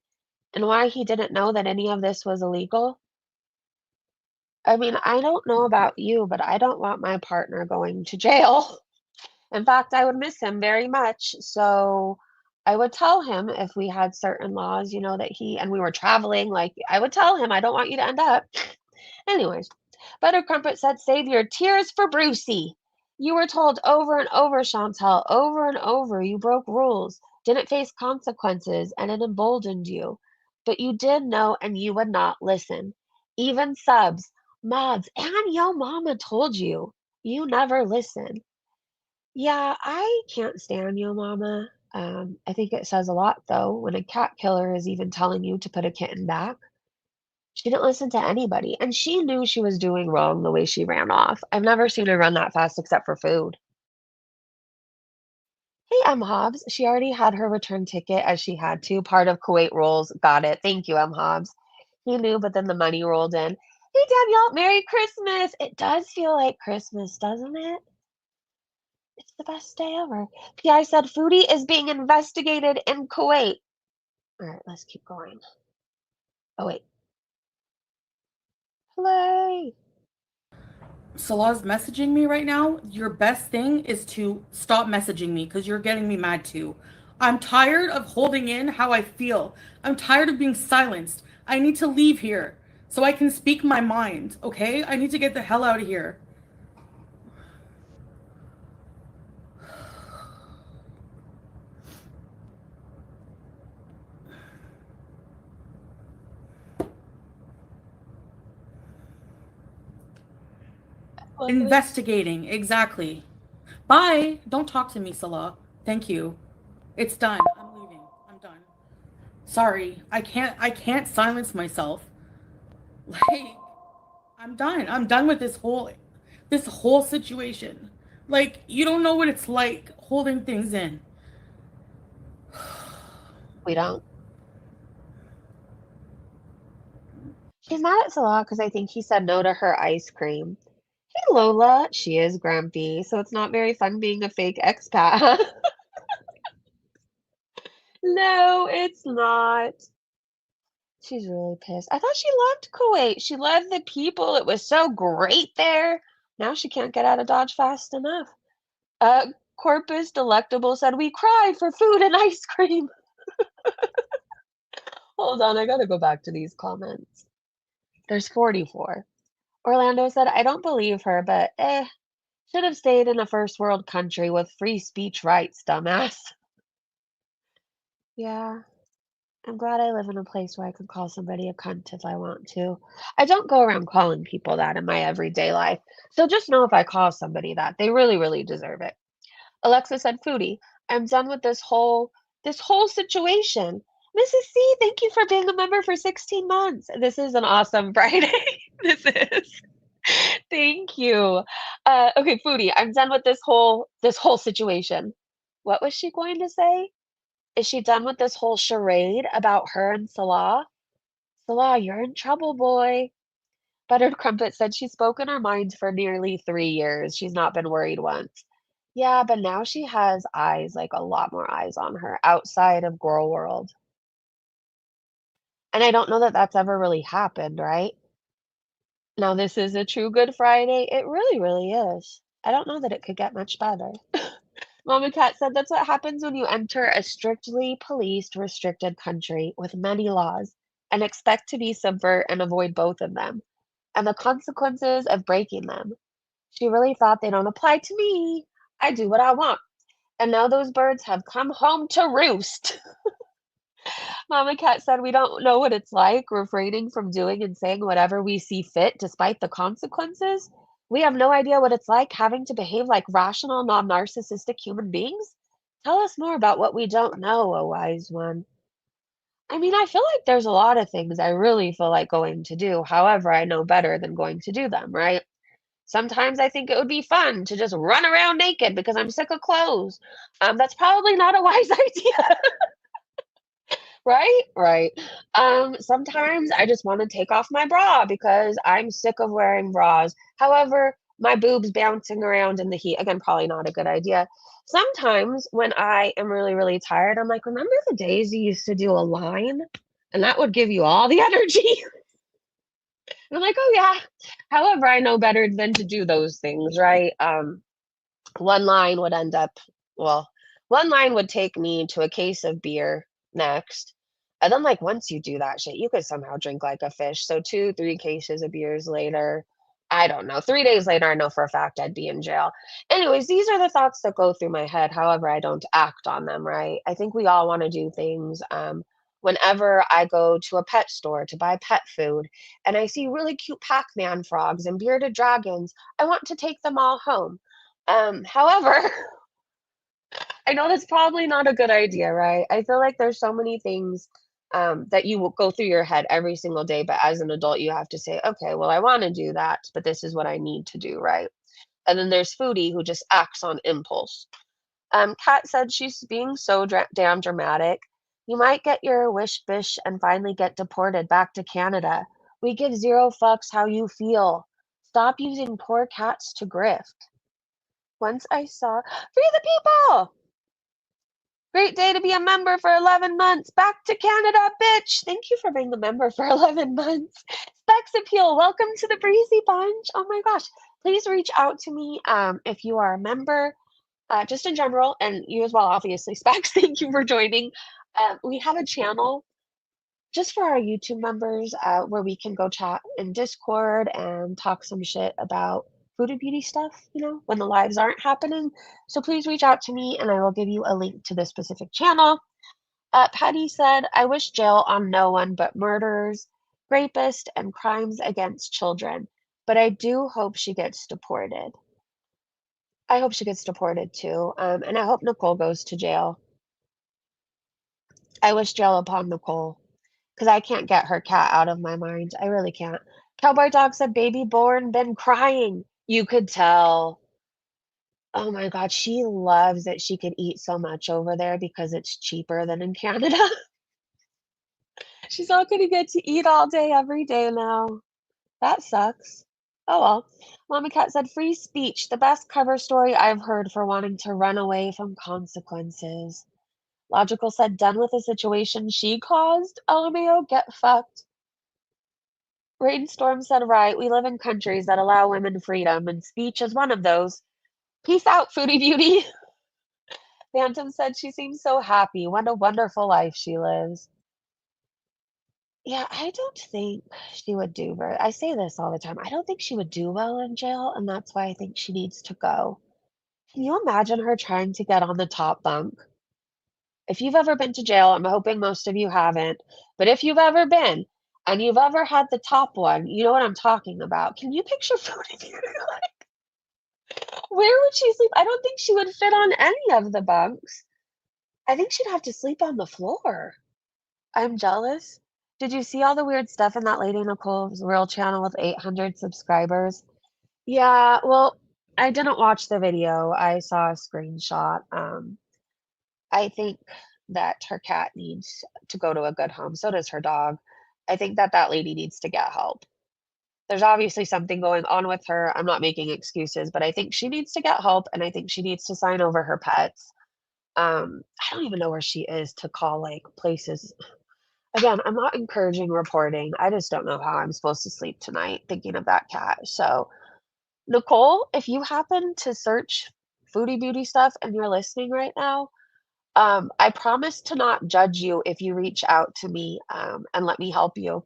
and why he didn't know that any of this was illegal? I mean, I don't know about you, but I don't want my partner going to jail. In fact, I would miss him very much. So I would tell him if we had certain laws, that and we were traveling, like I would tell him, I don't want you to end up. Anyways, Butter Crumpet said, save your tears for Brucey. You were told over and over, Chantal, over and over, you broke rules, didn't face consequences, and it emboldened you. But you did know and you would not listen. Even subs, mods, and yo mama told you. You never listen. Yeah, I can't stand yo mama. I think it says a lot, though, when a cat killer is even telling you to put a kitten back. She didn't listen to anybody, and she knew she was doing wrong the way she ran off. I've never seen her run that fast except for food. Hey, M. Hobbs. She already had her return ticket as she had to. Part of Kuwait rules. Got it. Thank you, M. Hobbs. He knew, but then the money rolled in. Hey, Danielle. Merry Christmas. It does feel like Christmas, doesn't it? It's the best day ever. PI said Foodie is being investigated in Kuwait. All right, let's keep going. Oh, wait. Play. Salah's messaging me right now. Your best thing is to stop messaging me because you're getting me mad too. I'm tired of holding in how I feel. I'm tired of being silenced. I need to leave here so I can speak my mind, okay? I need to get the hell out of here. Investigating, exactly. Bye. Don't talk to me, Salah. Thank you. It's done. I'm leaving. I'm done. Sorry. I can't silence myself. Like, I'm done. I'm done with this whole situation. Like, you don't know what it's like holding things in. We don't. She's mad at Salah because I think he said no to her ice cream. Hey, Lola. She is grumpy, so it's not very fun being a fake expat. No, it's not. She's really pissed. I thought she loved Kuwait. She loved the people. It was so great there. Now she can't get out of Dodge fast enough. Corpus Delectable said, we cry for food and ice cream. Hold on, I gotta go back to these comments. There's 44. Orlando said, I don't believe her, but should have stayed in a first world country with free speech rights, dumbass. Yeah, I'm glad I live in a place where I can call somebody a cunt if I want to. I don't go around calling people that in my everyday life. So just know if I call somebody that, they really, really deserve it. Alexa said, Foodie, I'm done with this whole situation. Mrs. C, thank you for being a member for 16 months. This is an awesome Friday. This is. Thank you. Okay, Foodie, I'm done with this whole situation. What was she going to say? Is she done with this whole charade about her and Salah? Salah, you're in trouble, boy. Buttered Crumpet said she's spoken her mind for nearly 3 years. She's not been worried once. Yeah, but now she has eyes, like a lot more eyes on her outside of Girl World. And I don't know that that's ever really happened, right? Now, this is a true Good Friday. It really, really is. I don't know that it could get much better. Mama Cat said that's what happens when you enter a strictly policed, restricted country with many laws and expect to be subvert and avoid both of them and the consequences of breaking them. She really thought they don't apply to me. I do what I want. And now those birds have come home to roost. Mama Cat said we don't know what it's like refraining from doing and saying whatever we see fit despite the consequences. We have no idea what it's like having to behave like rational, non narcissistic human beings. Tell us more about what we don't know, a wise one. I mean, I feel like there's a lot of things I really feel like going to do. However, I know better than going to do them, right? Sometimes I think it would be fun to just run around naked because I'm sick of clothes. That's probably not a wise idea. Right? Right. Sometimes I just want to take off my bra because I'm sick of wearing bras. However, my boobs bouncing around in the heat, again, probably not a good idea. Sometimes when I am really, really tired, I'm like, remember the days you used to do a line? And that would give you all the energy. And I'm like, oh yeah. However, I know better than to do those things, right? One line would end up, well, one line would take me to a case of beer next. And then, like, once you do that shit, you could somehow drink like a fish. So 2, 3 cases of beers later, I don't know. 3 days later, I know for a fact I'd be in jail. Anyways, these are the thoughts that go through my head. However, I don't act on them, right? I think we all want to do things. Whenever I go to a pet store to buy pet food and I see really cute Pac-Man frogs and bearded dragons, I want to take them all home. However, I know that's probably not a good idea, right? I feel like there's so many things that you will go through your head every single day, but as an adult, you have to say, okay, well, I want to do that, but this is what I need to do, right? And then there's Foodie who just acts on impulse. Kat said she's being so damn dramatic. You might get your wish bish and finally get deported back to Canada. We give zero fucks how you feel. Stop using poor cats to grift. Once I saw Free the People! Great day to be a member for 11 months. Back to Canada, bitch! Thank you for being a member for 11 months. Specs Appeal, welcome to the Breezy Bunch. Oh my gosh. Please reach out to me if you are a member, just in general, and you as well, obviously. Specs, thank you for joining. We have a channel just for our YouTube members where we can go chat in Discord and talk some shit about Foodie Beauty stuff, you know, when the lives aren't happening. So please reach out to me and I will give you a link to this specific channel. Patty said, I wish jail on no one but murderers, rapists, and crimes against children. But I do hope she gets deported. I hope she gets deported too. And I hope Nicole goes to jail. I wish jail upon Nicole. Because I can't get her cat out of my mind. I really can't. Cowboy Dog said, baby born, been crying. You could tell. Oh my God, she loves that she could eat so much over there because it's cheaper than in Canada. She's not going to get to eat all day, every day now. That sucks. Oh well. Mama Cat said, free speech, the best cover story I've heard for wanting to run away from consequences. Logical said, done with the situation she caused. LMAO, get fucked. Rainstorm said, right, we live in countries that allow women freedom, and speech is one of those. Peace out, Foodie Beauty. Phantom said she seems so happy. What a wonderful life she lives. Yeah, I don't think she would do very. I say this all the time. I don't think she would do well in jail, and that's why I think she needs to go. Can you imagine her trying to get on the top bunk? If you've ever been to jail, I'm hoping most of you haven't, but if you've ever been and you've ever had the top one, you know what I'm talking about. Can you picture Foodie Beauty? Where would she sleep? I don't think she would fit on any of the bunks. I think she'd have to sleep on the floor. I'm jealous. Did you see all the weird stuff in that lady Nicole's real channel with 800 subscribers? Yeah, well, I didn't watch the video. I saw a screenshot. I think that her cat needs to go to a good home. So does her dog. I think that that lady needs to get help. There's obviously something going on with her. I'm not making excuses, but I think she needs to get help and I think she needs to sign over her pets. I don't even know where she is to call like places. Again, I'm not encouraging reporting. I just don't know how I'm supposed to sleep tonight thinking of that cat. So, Nicole, if you happen to search Foodie Beauty stuff and you're listening right now, I promise to not judge you if you reach out to me and let me help you.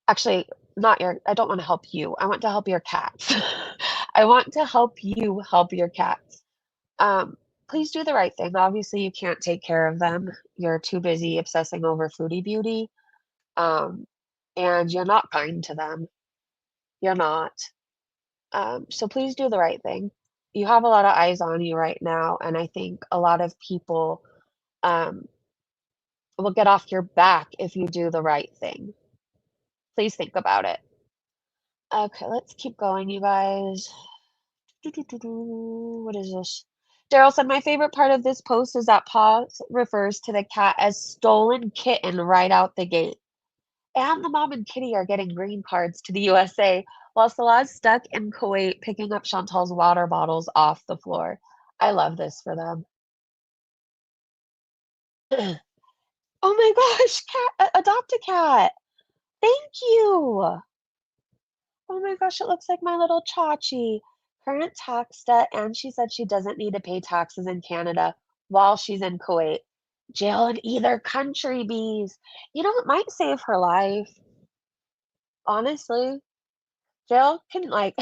Actually, not your I don't wanna help you, I want to help your cats. I want to help you help your cats. Um, Please do the right thing. Obviously, you can't take care of them. You're too busy obsessing over Foodie Beauty, um, and you're not kind to them. You're not. So please do the right thing. You have a lot of eyes on you right now, and I think a lot of people, um, will get off your back if you do the right thing. Please think about it. Okay, let's keep going, you guys. What is this? Daryl said, my favorite part of this post is that Paws refers to the cat as stolen kitten right out the gate. And the mom and kitty are getting green cards to the USA, while Salah's stuck in Kuwait picking up Chantal's water bottles off the floor. I love this for them. Oh my gosh, cat, adopt a cat. Thank you. Oh my gosh, it looks like my little Chachi. Current tax debt, and she said she doesn't need to pay taxes in Canada while she's in Kuwait. Jail in either country, bees. You know, it might save her life. Honestly, jail can like,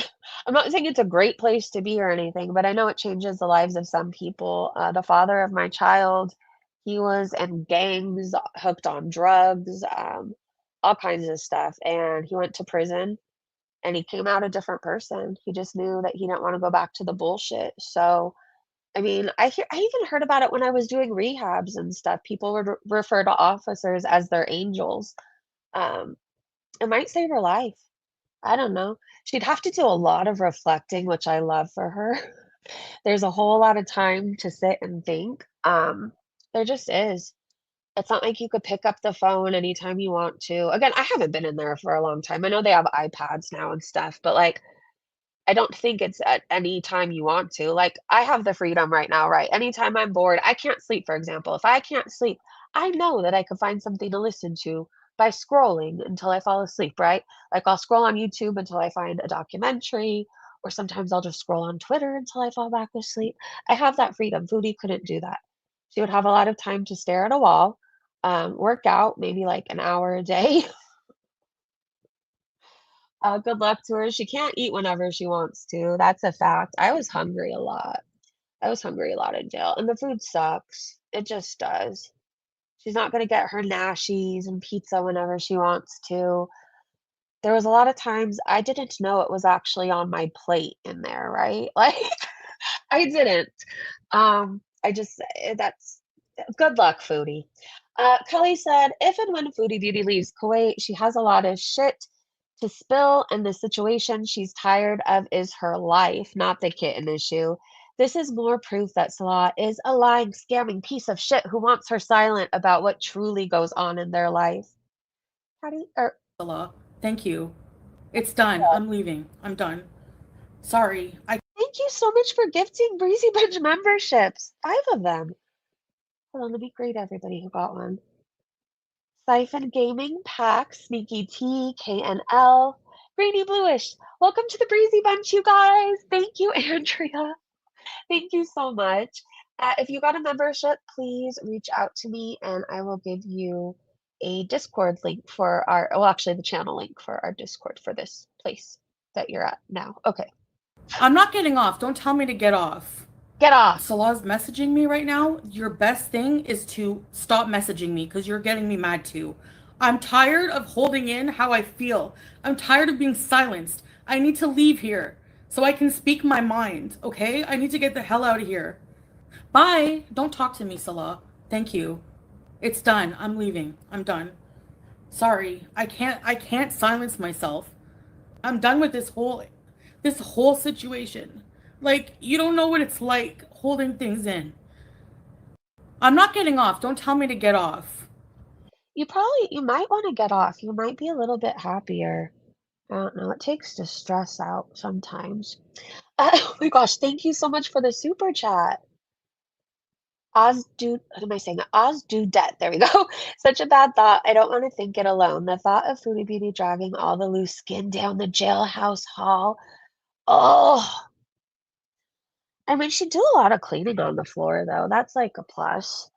I'm not saying it's a great place to be or anything, but I know it changes the lives of some people. The father of my child, he was in gangs, hooked on drugs, all kinds of stuff, and he went to prison and he came out a different person. He just knew that he didn't want to go back to the bullshit. So, I mean, I even heard about it when I was doing rehabs and stuff. People would refer to officers as their angels. Um, it might save her life. I don't know. She'd have to do a lot of reflecting, which I love for her. There's a whole lot of time to sit and think. There just is. It's not like you could pick up the phone anytime you want to. Again, I haven't been in there for a long time. I know they have iPads now and stuff, but like I don't think it's at any time you want to. Like, I have the freedom right now, right? Anytime I'm bored, I can't sleep, for example. If I can't sleep, I know that I could find something to listen to by scrolling until I fall asleep, right? Like, I'll scroll on YouTube until I find a documentary, or sometimes I'll just scroll on Twitter until I fall back asleep. I have that freedom. Foodie couldn't do that. She would have a lot of time to stare at a wall, work out maybe like an hour a day. Good luck to her. She can't eat whenever she wants to. That's a fact. I was hungry a lot. I was hungry a lot in jail, and the food sucks. It just does. She's not gonna get her nashies and pizza whenever she wants to. There was a lot of times I didn't know it was actually on my plate in there, right? Like, I didn't. I just that's good luck, Foodie. Kelly said, if and when Foodie Beauty leaves Kuwait, she has a lot of shit to spill, and the situation she's tired of is her life, not the kitten issue. This is more proof that Salah is a lying, scamming piece of shit who wants her silent about what truly goes on in their life. How do you, Salah, thank you. It's done. I'm leaving. I'm done. Sorry. thank you so much for gifting Breezy Bunch memberships. 5 of them. Hold on, let me grade everybody who got one. Siphon Gaming, Pack, Sneaky T, KNL, Greeny Bluish. Welcome to the Breezy Bunch, you guys. Thank you, Andrea. Thank you so much. If you got a membership, please reach out to me and I will give you a Discord link for our, well, actually the channel link for our Discord for this place that you're at now. Okay, I'm not getting off. Don't tell me to get off. get off. Salah's messaging me right now. Your best thing is to stop messaging me because you're getting me mad too. I'm tired of holding in how I feel. I'm tired of being silenced. I need to leave here so I can speak my mind, okay? I need to get the hell out of here. Bye. Don't talk to me, Salah. Thank you. It's done. I'm leaving. I'm done. Sorry. I can't silence myself. I'm done with this whole situation. Like, you don't know what it's like holding things in. I'm not getting off. Don't tell me to get off. You might want to get off. You might be a little bit happier. I don't know. It takes the stress out sometimes. Oh my gosh, thank you so much for the super chat. What am I saying? Debt. There we go. Such a bad thought. I don't want to think it alone. The thought of Foodie Beauty dragging all the loose skin down the jailhouse hall. Oh, I mean, she do a lot of cleaning on the floor, though. That's like a plus.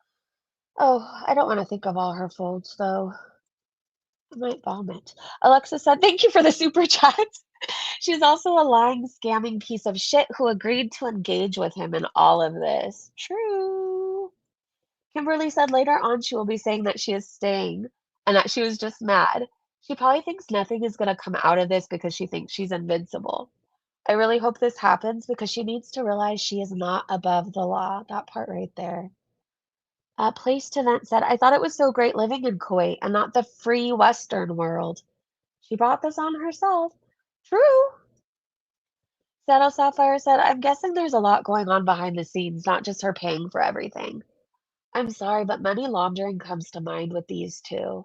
Oh, I don't want to think of all her folds, though. I might vomit. Alexa said, thank you for the super chat. She's also a lying, scamming piece of shit who agreed to engage with him in all of this. True. Kimberly said later on she will be saying that she is staying and that she was just mad. She probably thinks nothing is going to come out of this because she thinks she's invincible. I really hope this happens because she needs to realize she is not above the law. That part right there. Place to Vent said, I thought it was so great living in Kuwait and not the free Western world. She brought this on herself. True. Saddle Sapphire said, I'm guessing there's a lot going on behind the scenes, not just her paying for everything. I'm sorry, but money laundering comes to mind with these two.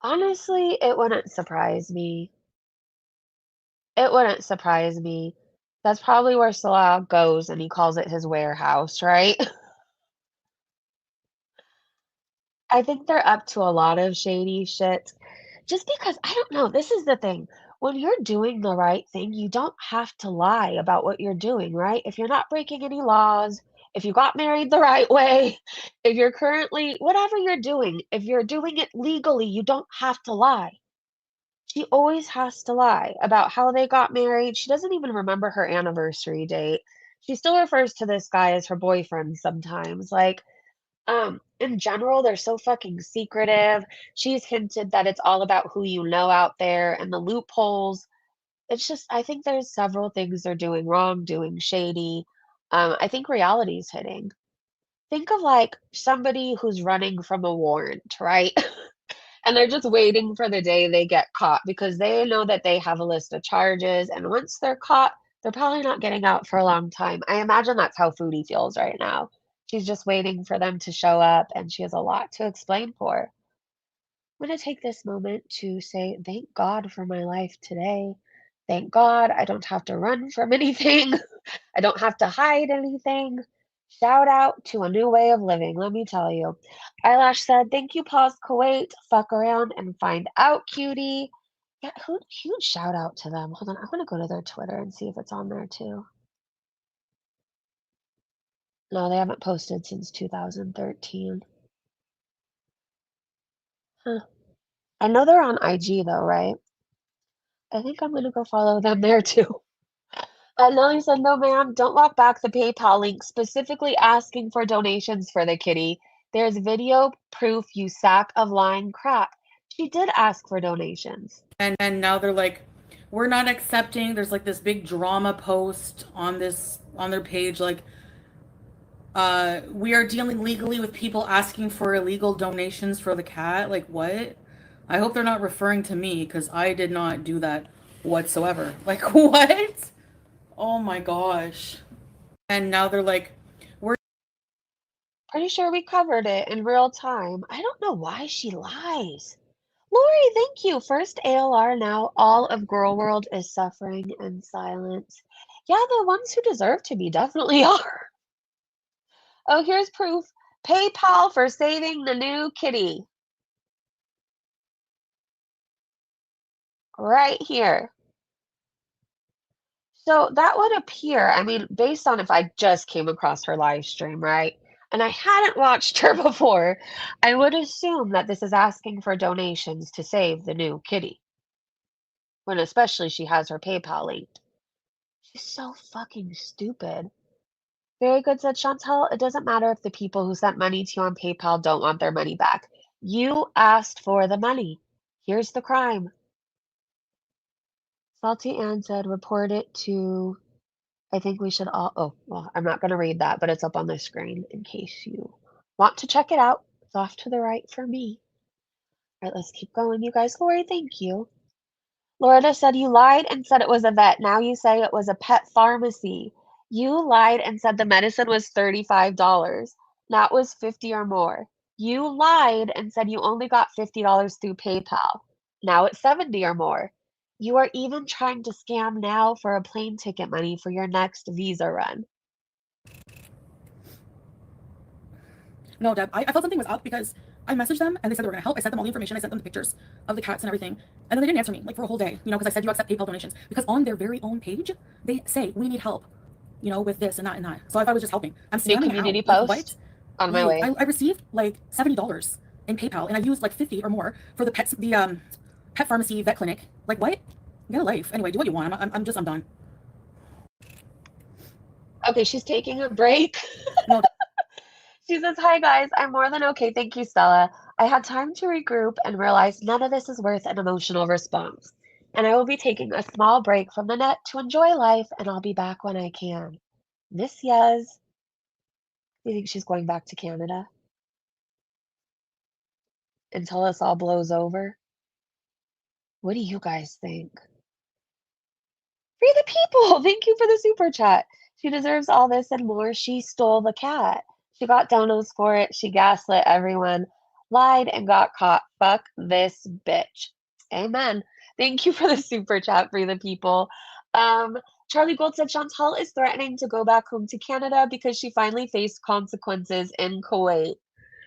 Honestly, it wouldn't surprise me. It wouldn't surprise me. That's probably where Salah goes and he calls it his warehouse, right? I think they're up to a lot of shady shit. Just because, I don't know, this is the thing. When you're doing the right thing, you don't have to lie about what you're doing, right? If you're not breaking any laws, if you got married the right way, if you're currently, whatever you're doing, if you're doing it legally, you don't have to lie. She always has to lie about how they got married. She doesn't even remember her anniversary date. She still refers to this guy as her boyfriend sometimes. Like, in general, they're so fucking secretive. She's hinted that it's all about who you know out there and the loopholes. It's just, I think there's several things they're doing wrong, doing shady. I think reality's hitting. Think of like somebody who's running from a warrant, right? And they're just waiting for the day they get caught because they know that they have a list of charges. And once they're caught, they're probably not getting out for a long time. I imagine that's how Foodie feels right now. She's just waiting for them to show up and she has a lot to explain for. I'm going to take this moment to say thank God for my life today. Thank God I don't have to run from anything. I don't have to hide anything. Shout out to a new way of living, let me tell you. Eyelash said, thank you, Paws Kuwait. Fuck around and find out, cutie. Yeah, huge shout out to them. Hold on, I'm gonna go to their Twitter and see if it's on there too. No, they haven't posted since 2013. Huh. I know they're on IG though, right? I think I'm gonna go follow them there too. Lily said, no, ma'am, don't walk back the PayPal link specifically asking for donations for the kitty. There's video proof, you sack of lying crap. She did ask for donations. And now they're like, we're not accepting. There's like this big drama post on their page, like, we are dealing legally with people asking for illegal donations for the cat. Like, what? I hope they're not referring to me because I did not do that whatsoever. Like, what? Oh my gosh. And now they're like, we're Pretty sure we covered it in real time. I don't know why she lies. Lori, thank you. First ALR, now all of Girl World is suffering in silence. Yeah, the ones who deserve to be definitely are. Oh, here's proof. PayPal for saving the new kitty. Right here. So that would appear, I mean, based on if I just came across her live stream, right? And I hadn't watched her before, I would assume that this is asking for donations to save the new kitty. When especially she has her PayPal linked. She's so fucking stupid. Very good, said Chantel. It doesn't matter if the people who sent money to you on PayPal don't want their money back. You asked for the money. Here's the crime. Salty Ann said, report it to. I think we should all. Oh, well, I'm not going to read that, but it's up on the screen in case you want to check it out. It's off to the right for me. All right, let's keep going, you guys. Lori, thank you. Loretta said, you lied and said it was a vet. Now you say it was a pet pharmacy. You lied and said the medicine was $35. Now it was 50 or more. You lied and said you only got $50 through PayPal. Now it's 70 or more. You are even trying to scam now for a plane ticket money for your next visa run. No, Deb, I thought something was up because I messaged them and they said they were gonna help. I sent them all the information. I sent them the pictures of the cats and everything, and then they didn't answer me like for a whole day. You know, because I said you accept PayPal donations because on their very own page they say we need help. You know, with this and that and that. So I thought I was just helping. I'm New scamming community how? Like, post what? on my Like, way. I received like $70 in PayPal and I used like 50 or more for the pet pharmacy vet clinic. Like, what? Get a life. Anyway, do what you want. I'm done. Okay, she's taking a break. No, She says, hi guys, I'm more than okay. Thank you, Stella. I had time to regroup and realize none of this is worth an emotional response. And I will be taking a small break from the net to enjoy life, and I'll be back when I can. Miss Yez. Do you think she's going back to Canada until this all blows over? What do you guys think? Free the people! Thank you for the super chat. She deserves all this and more. She stole the cat. She got donos for it. She gaslit everyone, lied, and got caught. Fuck this bitch. Amen. Thank you for the super chat, Free the people. Charlie Gold said Chantal is threatening to go back home to Canada because she finally faced consequences in Kuwait.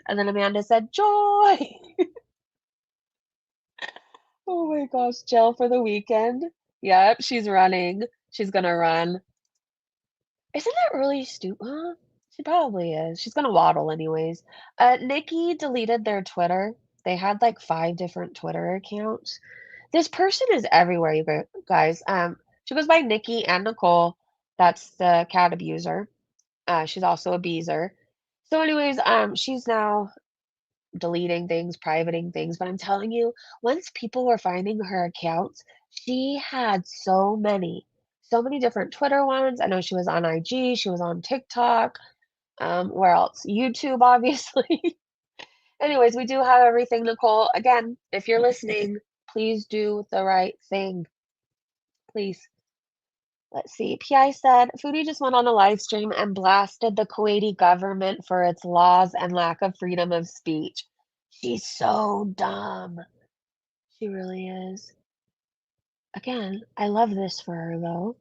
And then Amanda said, joy! Oh my gosh, jail for the weekend. Yep, she's running. She's gonna run. Isn't that really stupid? She probably is. She's gonna waddle anyways. Nikki deleted their Twitter. They had like 5 different Twitter accounts. This person is everywhere, you guys. She goes by Nikki and Nicole. That's the cat abuser. She's also a beezer. So, anyways, she's now deleting things, privating things. But I'm telling you, once people were finding her accounts, she had so many different Twitter ones. I know she was on IG, she was on TikTok. Where else? YouTube, obviously. Anyways, we do have everything, Nicole. Again, if you're listening, please do the right thing. Please. Let's see. PI said Foodie just went on a live stream and blasted the Kuwaiti government for its laws and lack of freedom of speech. She's so dumb. She really is. Again, I love this for her though.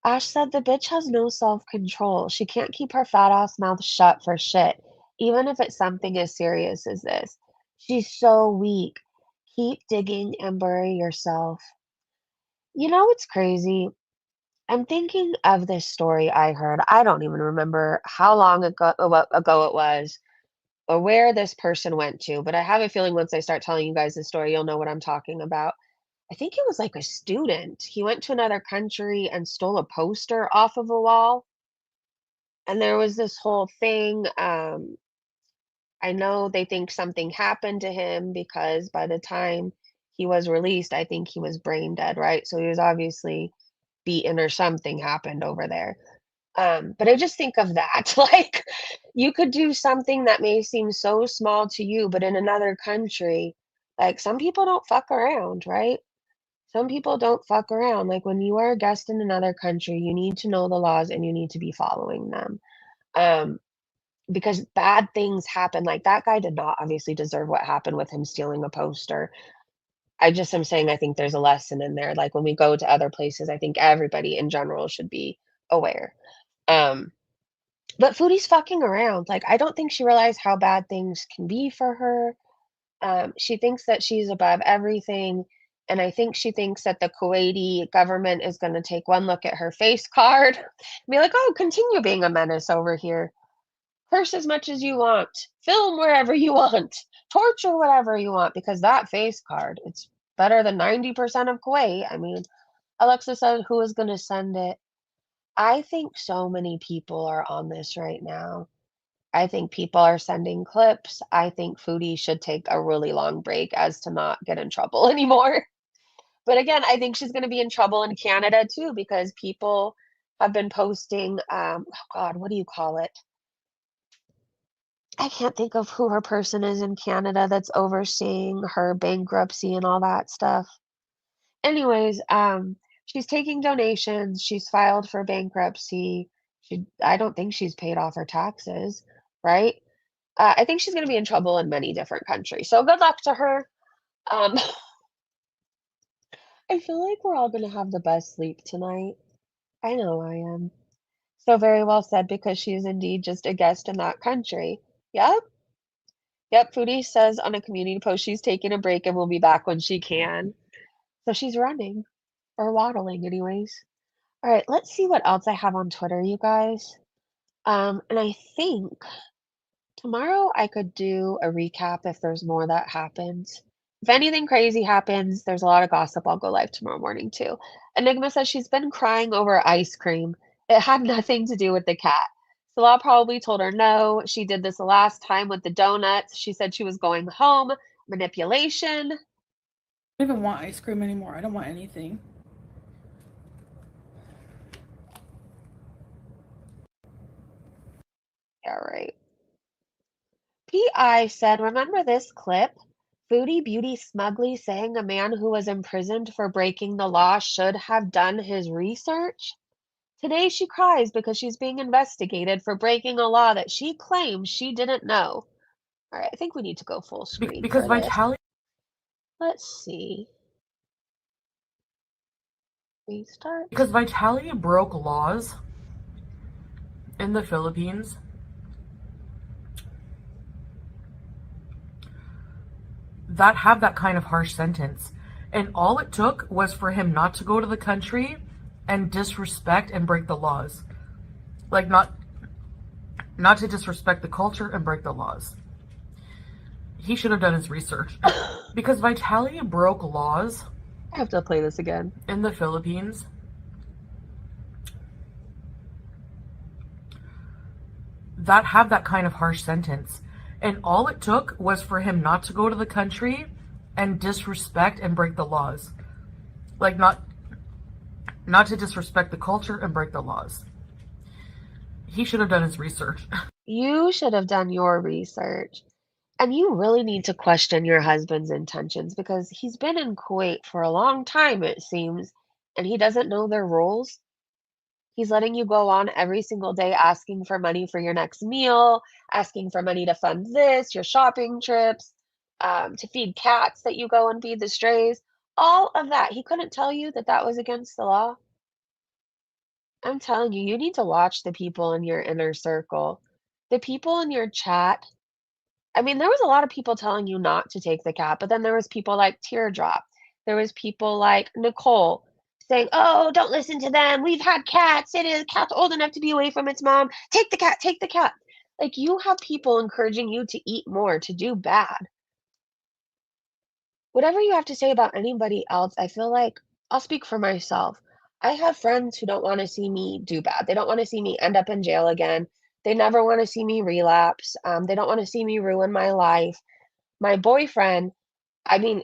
Ash said the bitch has no self-control. She can't keep her fat ass mouth shut for shit, even if it's something as serious as this. She's so weak. Keep digging and bury yourself. You know what's crazy? I'm thinking of this story I heard. I don't even remember how long ago it was or where this person went to, but I have a feeling once I start telling you guys the story, you'll know what I'm talking about. I think it was like a student. He went to another country and stole a poster off of a wall. And there was this whole thing. I know they think something happened to him because by the time he was released, I think he was brain dead, right? So he was obviously beaten or something happened over there. But I just think of that. Like, you could do something that may seem so small to you, but in another country, like some people don't fuck around, right? Some people don't fuck around. Like when you are a guest in another country, you need to know the laws and you need to be following them. Um, because bad things happen. Like that guy did not obviously deserve what happened with him stealing a poster. I just am saying I think there's a lesson in there. Like when we go to other places, I think everybody in general should be aware. Um, but Foodie's fucking around. Like I don't think she realized how bad things can be for her. She thinks that she's above everything. And I think she thinks that the Kuwaiti government is going to take one look at her face card and be like, oh, continue being a menace over here. Curse as much as you want. Film wherever you want. Torture whatever you want. Because that face card, it's better than 90% of Kuwait. I mean, Alexa said, who is going to send it? I think so many people are on this right now. I think people are sending clips. I think Foodie should take a really long break as to not get in trouble anymore. But again, I think she's going to be in trouble in Canada too because people have been posting, oh God, what do you call it? I can't think of who her person is in Canada that's overseeing her bankruptcy and all that stuff. Anyways, she's taking donations. She's filed for bankruptcy. I don't think she's paid off her taxes, right? I think she's going to be in trouble in many different countries. So good luck to her. Um, I feel like we're all going to have the best sleep tonight. I know I am. So very well said because she is indeed just a guest in that country. Yep. Yep. Foodie says on a community post she's taking a break and will be back when she can. So she's running or waddling, anyways. All right, let's see what else I have on Twitter, you guys. And I think tomorrow I could do a recap if there's more that happens. If anything crazy happens, there's a lot of gossip. I'll go live tomorrow morning too. Enigma says she's been crying over ice cream. It had nothing to do with the cat. Salah probably told her no. She did this the last time with the donuts. She said she was going home. Manipulation. I don't even want ice cream anymore. I don't want anything. Yeah, right. PI said, remember this clip? Foodie Beauty smugly saying a man who was imprisoned for breaking the law should have done his research? Today she cries because she's being investigated for breaking a law that she claims she didn't know. All right, I think we need to go full screen Because for this. Vitaly Let's see. Restart. broke laws in the Philippines that have that kind of harsh sentence. And all it took was for him not to go to the country and disrespect and break the laws. Like not to disrespect the culture and break the laws. He should have done his research. Because Vitaly broke laws I have to play this again. in the Philippines that have that kind of harsh sentence. And all it took was for him not to go to the country and disrespect and break the laws. Like not to disrespect the culture and break the laws. He should have done his research. You should have done your research. And you really need to question your husband's intentions because he's been in Kuwait for a long time, it seems, and he doesn't know their rules. He's letting you go on every single day asking for money for your next meal, asking for money to fund this, your shopping trips, to feed cats that you go and feed the strays. All of that. He couldn't tell you that that was against the law. I'm telling you, you need to watch the people in your inner circle. The people in your chat. I mean, there was a lot of people telling you not to take the cat, but then there was people like Teardrop. There was people like Nicole saying, "Oh, don't listen to them. We've had cats. It is cat's old enough to be away from its mom. Take the cat, take the cat." Like you have people encouraging you to eat more, to do bad. Whatever you have to say about anybody else, I feel like I'll speak for myself. I have friends who don't want to see me do bad. They don't want to see me end up in jail again. They never want to see me relapse. They don't want to see me ruin my life. My boyfriend, I mean,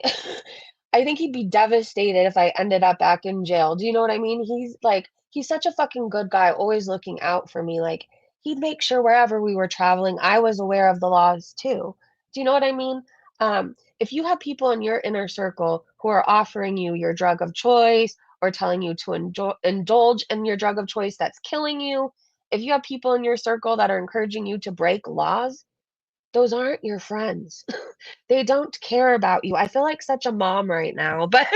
I think he'd be devastated if I ended up back in jail. Do you know what I mean? He's such a fucking good guy, always looking out for me. Like, he'd make sure wherever we were traveling, I was aware of the laws too. Do you know what I mean? If you have people in your inner circle who are offering you your drug of choice or telling you to indulge in your drug of choice that's killing you, if you have people in your circle that are encouraging you to break laws, those aren't your friends. They don't care about you. I feel like such a mom right now, but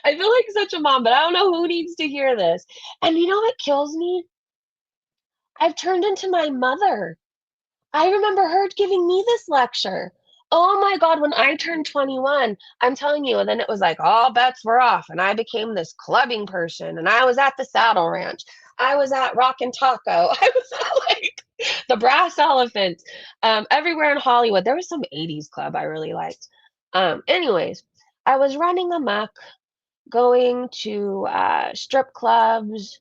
I feel like such a mom, but I don't know who needs to hear this. And you know what kills me? I've turned into my mother. I remember her giving me this lecture. Oh my God, when I turned 21, I'm telling you, and then it was like all bets were off, and I became this clubbing person, and I was at the Saddle Ranch. I was at Rock and Taco. I was at like the Brass Elephant, everywhere in Hollywood. There was some 80s club I really liked. Anyways, I was running amok, going to strip clubs.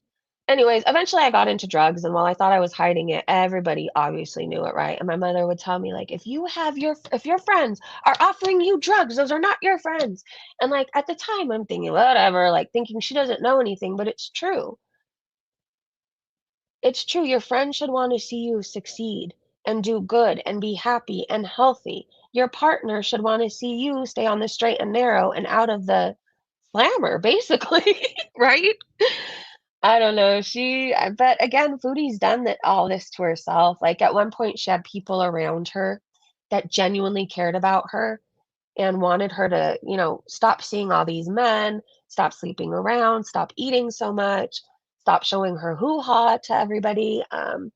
Anyways, eventually I got into drugs, and while I thought I was hiding it, everybody obviously knew it, right? And my mother would tell me, like, if your friends are offering you drugs, those are not your friends. And like at the time, I'm thinking, whatever, like thinking she doesn't know anything, but it's true. It's true. Your friends should want to see you succeed and do good and be happy and healthy. Your partner should want to see you stay on the straight and narrow and out of the slammer, basically, right? I don't know. But again, Foodie's done that all this to herself. Like at one point, she had people around her that genuinely cared about her and wanted her to, stop seeing all these men, stop sleeping around, stop eating so much, stop showing her hoo-ha to everybody. There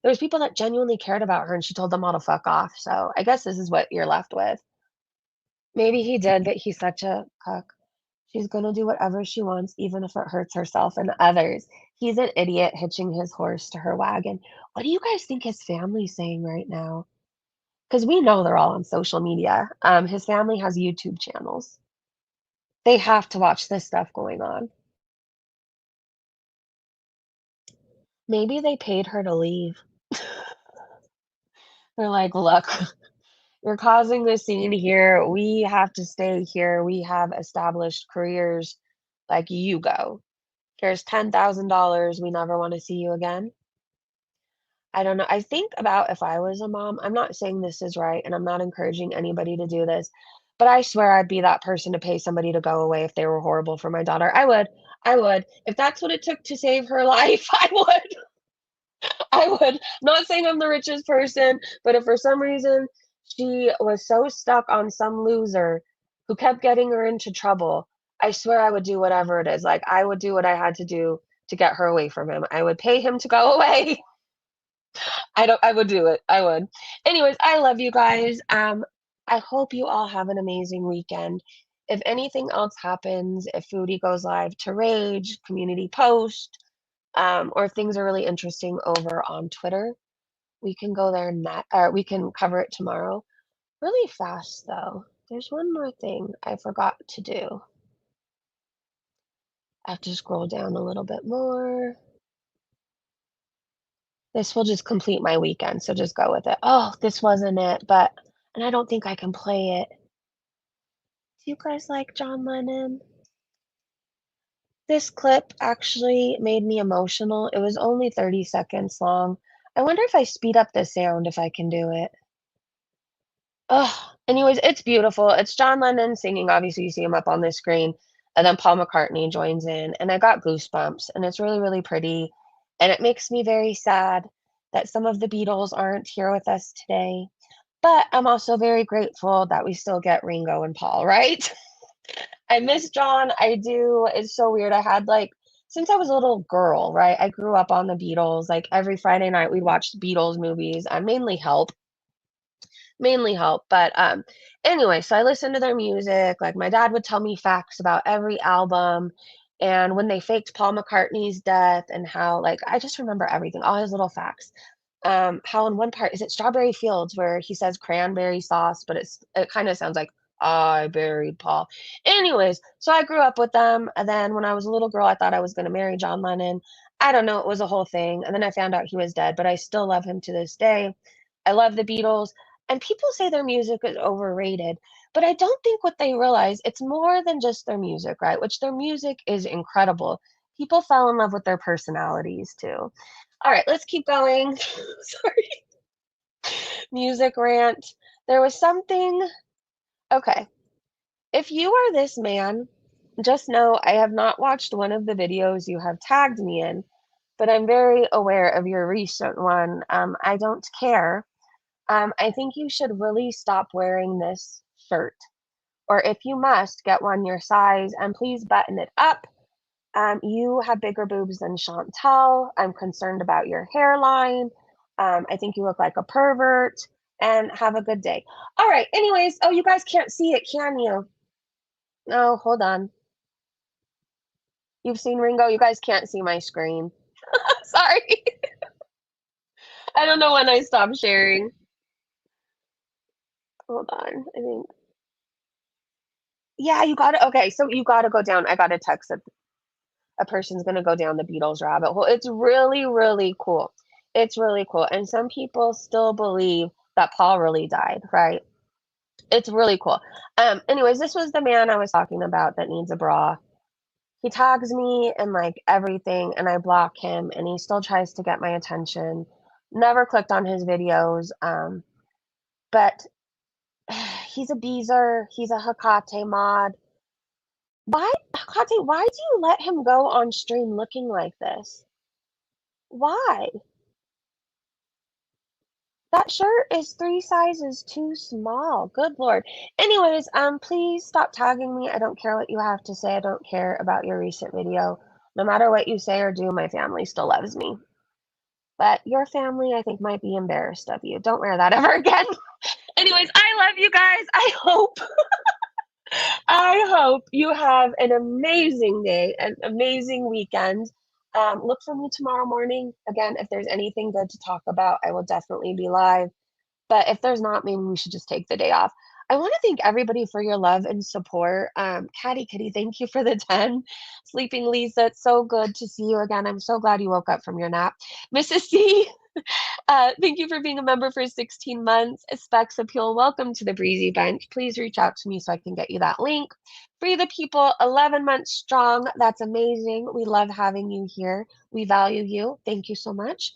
was people that genuinely cared about her, and she told them all to fuck off. So I guess this is what you're left with. Maybe he did, but he's such a cuck. She's gonna do whatever she wants, even if it hurts herself and others. He's an idiot hitching his horse to her wagon. What do you guys think his family's saying right now? Because we know they're all on social media. His family has YouTube channels. They have to watch this stuff going on. Maybe they paid her to leave. They're like, look, you're causing the scene here. We have to stay here. We have established careers. Like, you go. Here's $10,000. We never want to see you again. I don't know. I think about if I was a mom, I'm not saying this is right, and I'm not encouraging anybody to do this, but I swear I'd be that person to pay somebody to go away if they were horrible for my daughter. I would. I would. If that's what it took to save her life, I would. I would. Not saying I'm the richest person, but if for some reason she was so stuck on some loser who kept getting her into trouble, I swear I would do whatever it is. Like, I would do what I had to do to get her away from him. I would pay him to go away. I would do it. I would. Anyways, I love you guys. I hope you all have an amazing weekend. If anything else happens, if Foodie goes live to Rage, Community Post, or if things are really interesting over on Twitter, we can go there and we can cover it tomorrow. Really fast though. There's one more thing I forgot to do. I have to scroll down a little bit more. This will just complete my weekend, so just go with it. Oh, this wasn't it, and I don't think I can play it. Do you guys like John Lennon? This clip actually made me emotional. It was only 30 seconds long. I wonder if I speed up the sound if I can do it. Oh, anyways, it's beautiful. It's John Lennon singing. Obviously, you see him up on the screen. And then Paul McCartney joins in. And I got goosebumps. And it's really, really pretty. And it makes me very sad that some of the Beatles aren't here with us today. But I'm also very grateful that we still get Ringo and Paul, right? I miss John. I do. It's so weird. I had like, since I was a little girl, right? I grew up on the Beatles. Like every Friday night, we'd watch Beatles movies. I mainly help. But anyway, so I listened to their music. Like my dad would tell me facts about every album and when they faked Paul McCartney's death and how like I just remember everything, all his little facts. How in one part is it Strawberry Fields where he says cranberry sauce, but it kind of sounds like I buried Paul. Anyways, so I grew up with them, and then when I was a little girl, I thought I was going to marry John Lennon. I don't know, it was a whole thing, and then I found out he was dead, but I still love him to this day. I love the Beatles, and people say their music is overrated, but I don't think what they realize it's more than just their music, right? Which their music is incredible. People fell in love with their personalities too. All right, let's keep going. Sorry. Music rant. There was something. Okay. If you are this man, just know I have not watched one of the videos you have tagged me in, but I'm very aware of your recent one. I don't care. I think you should really stop wearing this shirt. Or if you must, get one your size and please button it up. You have bigger boobs than Chantal. I'm concerned about your hairline. I think you look like a pervert. And have a good day. All right. Anyways, oh, you guys can't see it, can you? No, hold on. You've seen Ringo. You guys can't see my screen. Sorry. I don't know when I stopped sharing. Hold on. I think. Yeah, you got to. Okay, so you got to go down. I got a text that a person's going to go down the Beatles rabbit hole. It's really, really cool. It's really cool. And some people still believe that Paul really died, right? It's really cool. Anyways, this was the man I was talking about that needs a bra. He tags me and like everything, and I block him, and he still tries to get my attention. Never clicked on his videos. But he's a beezer. He's a Hecate mod. Why, Hecate, why do you let him go on stream looking like this? Why? That shirt is 3 sizes too small. Good Lord. Anyways, please stop tagging me. I don't care what you have to say. I don't care about your recent video. No matter what you say or do, my family still loves me. But your family, I think, might be embarrassed of you. Don't wear that ever again. Anyways, I love you guys. I hope you have an amazing day, an amazing weekend. Look for me tomorrow morning. Again, if there's anything good to talk about, I will definitely be live. But if there's not, maybe we should just take the day off. I want to thank everybody for your love and support. Catty Kitty, thank you for the 10. Sleeping Lisa, it's so good to see you again. I'm so glad you woke up from your nap. Mrs. C, thank you for being a member for 16 months. Specs Appeal, welcome to the Breezy Bench. Please reach out to me so I can get you that link. Free the People, 11 months strong. That's amazing. We love having you here. We value you. Thank you so much.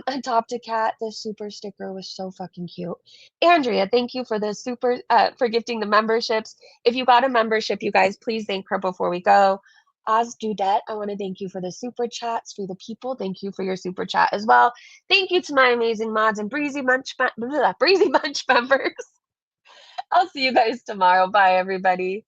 Adopt a cat. The super sticker was so fucking cute. Andrea, thank you for the super for gifting the memberships. If you got a membership, you guys, please thank her before we go. Oz Dudette, I want to thank you for the super chats for the people. Thank you for your super chat as well. Thank you to my amazing mods and Breezy Bunch members. I'll see you guys tomorrow. Bye, everybody.